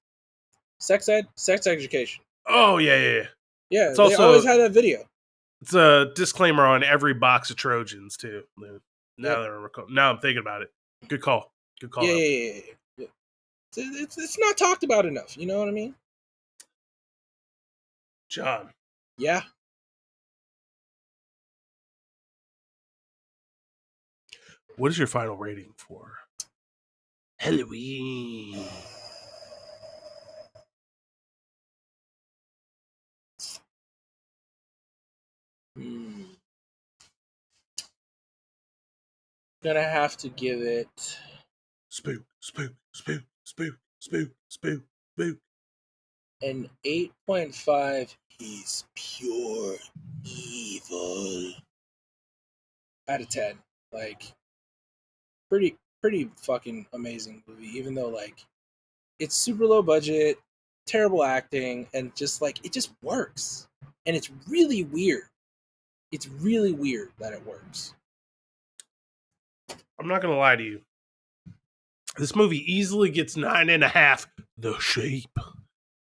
Sex education. Oh yeah, yeah, yeah. Yeah, It's they always also had that video. it's a disclaimer on every box of Trojans too. Yep. Now I'm thinking about it. Good call. Good call Yeah, out. yeah, yeah, yeah, yeah. It's not talked about enough. You know what I mean? John, Yeah. what is your final rating for Halloween? Hmm. Gonna have to give it Spook, spook, spook, spook, spook, spook, spook. an 8.5. He's pure evil out of 10. Like pretty fucking amazing movie. Even though like it's super low budget, terrible acting, and just like it just works, and it's really weird. It's really weird that it works. I'm not gonna lie to you. This movie easily gets 9.5. The Shape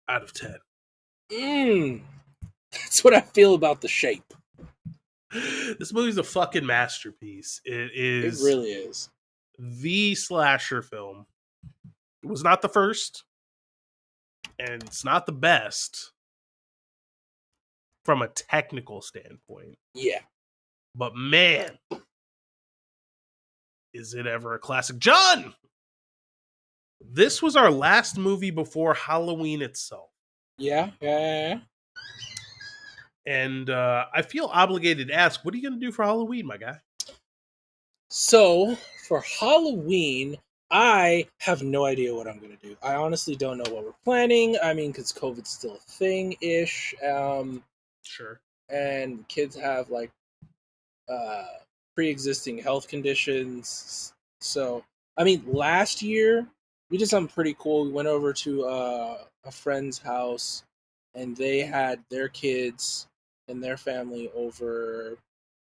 out of 10. That's what I feel about The Shape. This movie's a fucking masterpiece. It It is really is. the slasher film. It was not the first, and it's not the best from a technical standpoint. Yeah. But man, is it ever a classic? John! This was our last movie before Halloween itself. Yeah. And I feel obligated to ask, what are you going to do for Halloween, my guy? So for Halloween, I have no idea what I'm gonna do. I honestly don't know what we're planning. I mean, because COVID's still a thing ish, Sure. and kids have like uh, pre-existing health conditions. So, I mean, last year we did something pretty cool. We went over to a friend's house, and they had their kids and their family over,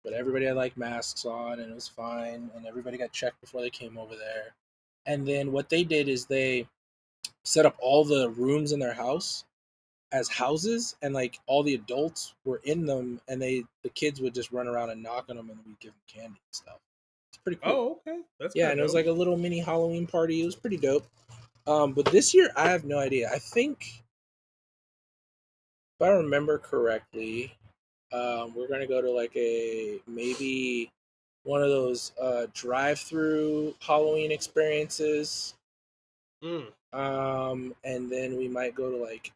but everybody had like masks on, and it was fine. And everybody got checked before they came over there. And then what they did is they set up all the rooms in their house as houses, and like all the adults were in them, and the kids would just run around and knock on them, and we'd give them candy and stuff. It's pretty cool. Oh, okay. That's Yeah, and it was like a little mini Halloween party. It was pretty dope. But this year I have no idea. I think if I remember correctly, we're gonna go to like a maybe one of those drive-through Halloween experiences. And then we might go to like,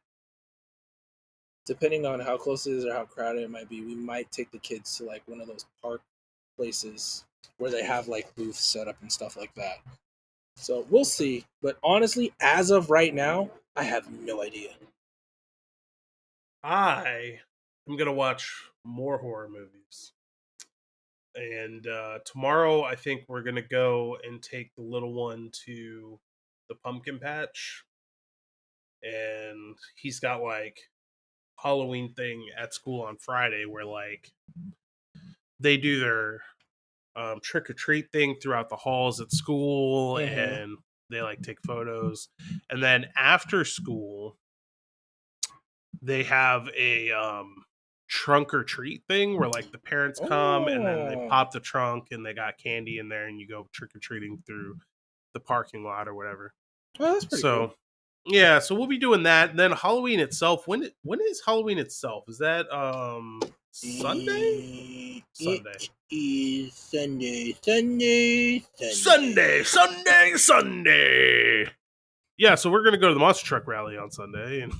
depending on how close it is or how crowded it might be, we might take the kids to like one of those park places where they have like booths set up and stuff like that. So we'll see. But honestly, as of right now, I have no idea. I am going to watch more horror movies. And tomorrow, I think we're going to go and take the little one to the pumpkin patch. And he's got like Halloween thing at school on Friday where like they do their trick or treat thing throughout the halls at school, and they like take photos. And then after school, they have a trunk or treat thing where like the parents come and then they pop the trunk and they got candy in there, and you go trick or treating through the parking lot or whatever. Oh, that's pretty cool. Yeah, so we'll be doing that. And then Halloween itself, when is Halloween itself? Is that Sunday? Sunday. It is Sunday. Yeah, so we're gonna go to the monster truck rally on Sunday, and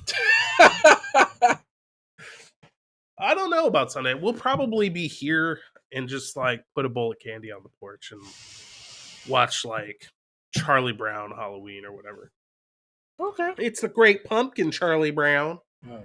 I don't know about Sunday. We'll probably be here and just like put a bowl of candy on the porch and watch like Charlie Brown Halloween or whatever. Okay. It's the Great Pumpkin, Charlie Brown. Oh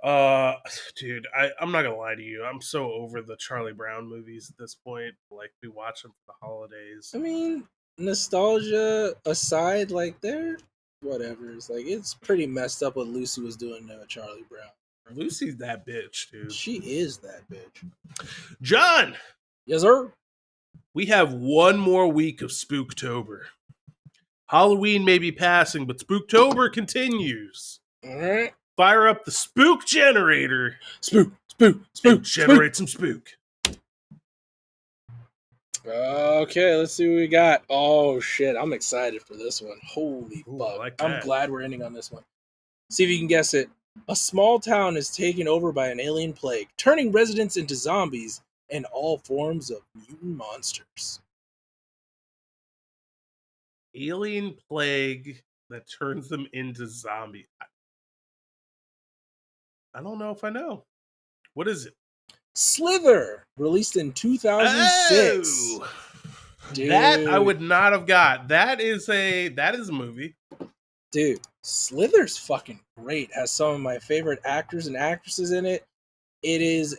god. Dude, I'm not gonna lie to you. I'm so over the Charlie Brown movies at this point. Like, we watch them for the holidays. I mean, nostalgia aside, like they're whatever. It's like it's pretty messed up what Lucy was doing to Charlie Brown. Lucy's that bitch, dude. She is that bitch. John! Yes, sir. We have one more week of Spooktober. Halloween may be passing, but Spooktober continues. All right. Fire up the spook generator. Spook. Generate some spook. Okay, let's see what we got. Oh shit, I'm excited for this one. Holy fuck. Like I'm glad we're ending on this one. See if you can guess it. A small town is taken over by an alien plague, turning residents into zombies and all forms of mutant monsters. Alien plague that turns them into zombies. I don't know if I know. What is it? Slither, released in 2006. Oh, that I would not have got. That is a movie. Dude, Slither's fucking great. Has some of my favorite actors and actresses in it. It is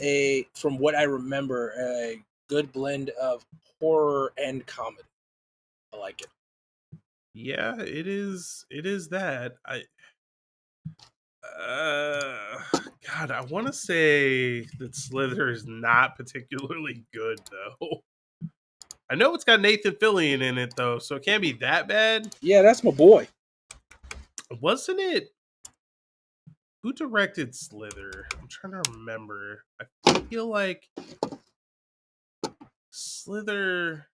from what I remember, a good blend of horror and comedy. I like it. Yeah, it is. It is that. God, I want to say that Slither is not particularly good though. I know it's got Nathan Fillion in it though, so it can't be that bad. Yeah, that's my boy. Wasn't it? Who directed Slither? I'm trying to remember. I feel like Slither.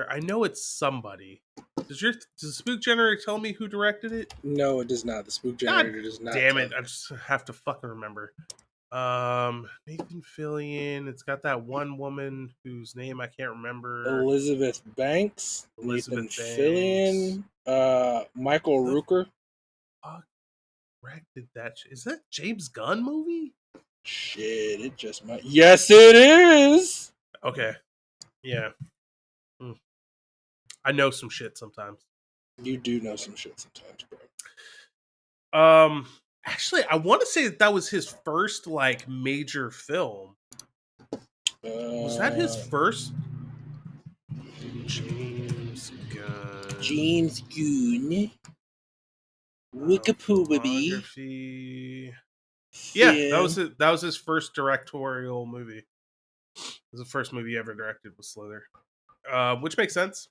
I know it's somebody. Does Spook Generator tell me who directed it? No, it does not. The spook God generator does not. damn it! I just have to fucking remember. Nathan Fillion. It's got that one woman whose name I can't remember. Elizabeth Banks, Nathan Elizabeth Banks. Fillion, Michael The Rooker. fuck directed that? Is that James Gunn movie? Shit, it just might. Yes, it is. Okay, yeah. Hmm. I know some shit sometimes. You do know some shit sometimes, bro. Actually, I want to say that was his first like major film. Was that his first? James Gunn. James Gunn. Wikipedia. Filmography. Yeah, Film. that was his first directorial movie. It was the first movie he ever directed was Slither. Which makes sense.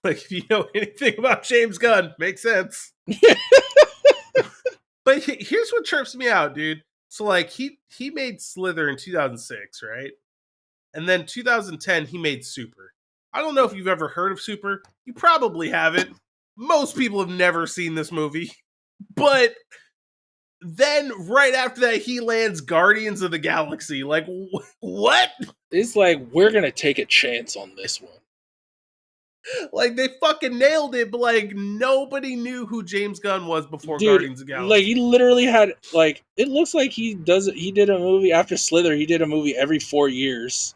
Like if you know anything about James Gunn, makes sense. But here's what trips me out, dude. So like he made Slither in 2006, right? And then 2010 he made Super. I don't know if you've ever heard of Super. You probably haven't. Most people have never seen this movie. But then right after that he lands Guardians of the Galaxy. Like what? It's like we're gonna take a chance on this one. Like they fucking nailed it, but like nobody knew who James Gunn was before Dude, Guardians of the like Galaxy. he literally had like it looks like he did a movie after Slither, he did a movie every 4 years.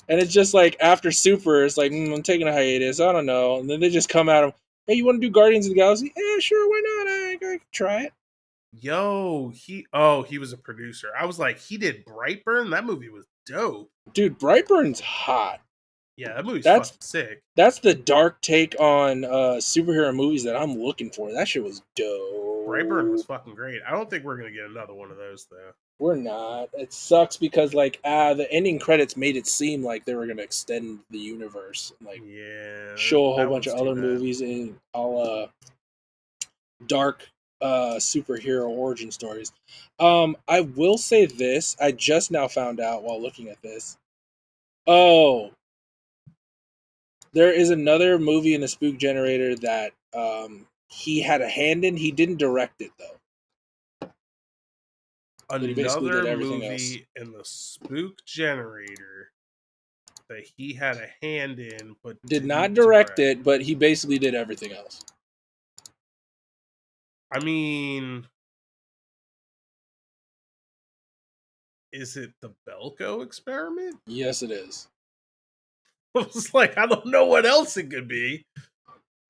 And it's just like after Super, it's like I'm taking a hiatus. I don't know, and then they just come at him. Hey, you want to do Guardians of the Galaxy? Yeah, sure, why not? I can try it. Yo, he was a producer. I was like, he did Brightburn. That movie was dope. Dude, Brightburn's hot. Yeah, that movie's That's fucking sick. that's the dark take on superhero movies that I'm looking for. That shit was dope. Brightburn was fucking great. I don't think we're gonna get another one of those though. We're not. It sucks because like the ending credits made it seem like they were gonna extend the universe, and, like Yeah, show a whole that bunch of one's too other bad. movies and all dark superhero origin stories. I will say this. I just now found out while looking at this. Oh, there is another movie in the Spook Generator that he had a hand in. He didn't direct it though. But he basically did Another everything else. movie in the Spook Generator that he had a hand in, but Did not didn't direct it, but he basically did everything else. I mean, is it the Belko Experiment? Yes, it is. I was like, I don't know what else it could be.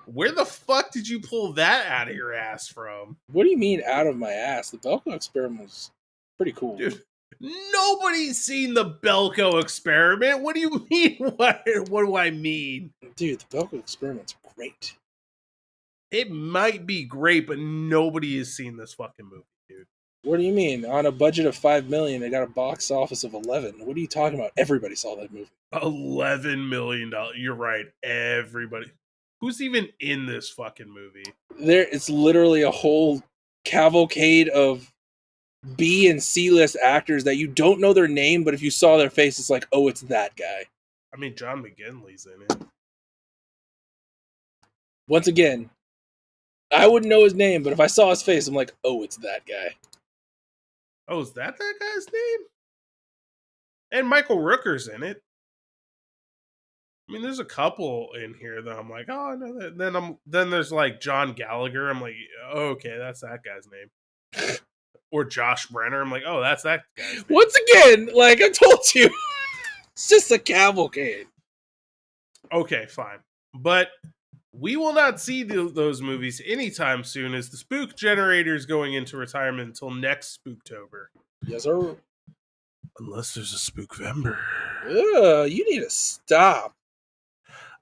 Where the fuck did you pull that out of your ass from? What do you mean out of my ass? The Belko Experiment was pretty cool. Dude, nobody's seen the Belko Experiment. What do you mean? What do I mean? Dude, the Belko Experiment's great. It might be great, but nobody has seen this fucking movie, dude. What do you mean? On a budget of $5 million, it got a box office of 11. What are you talking about? Everybody saw that movie. $11 million. You're right. Everybody. Who's even in this fucking movie? It's literally a whole cavalcade of B and C list actors that you don't know their name, but if you saw their face, it's like, oh, it's that guy. I mean, John McGinley's in it. Once again, I wouldn't know his name, but if I saw his face, I'm like, oh, it's that guy. Oh, is that guy's name? And Michael Rooker's in it. I mean, there's a couple in here that I'm like, oh, I know that. Then there's like John Gallagher. I'm like, oh, okay, that's that guy's name. Or Josh Brenner. I'm like, oh, that's that guy's name. Once again, like I told you, it's just a cavalcade. Okay, fine. But we will not see those movies anytime soon, as the Spook Generator is going into retirement until next Spooktober. Yes, sir. Unless there's a Spookvember. Ugh, you need to stop.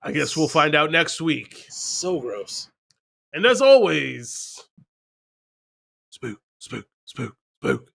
I guess we'll find out next week. So gross. And as always, spook, spook, spook, spook.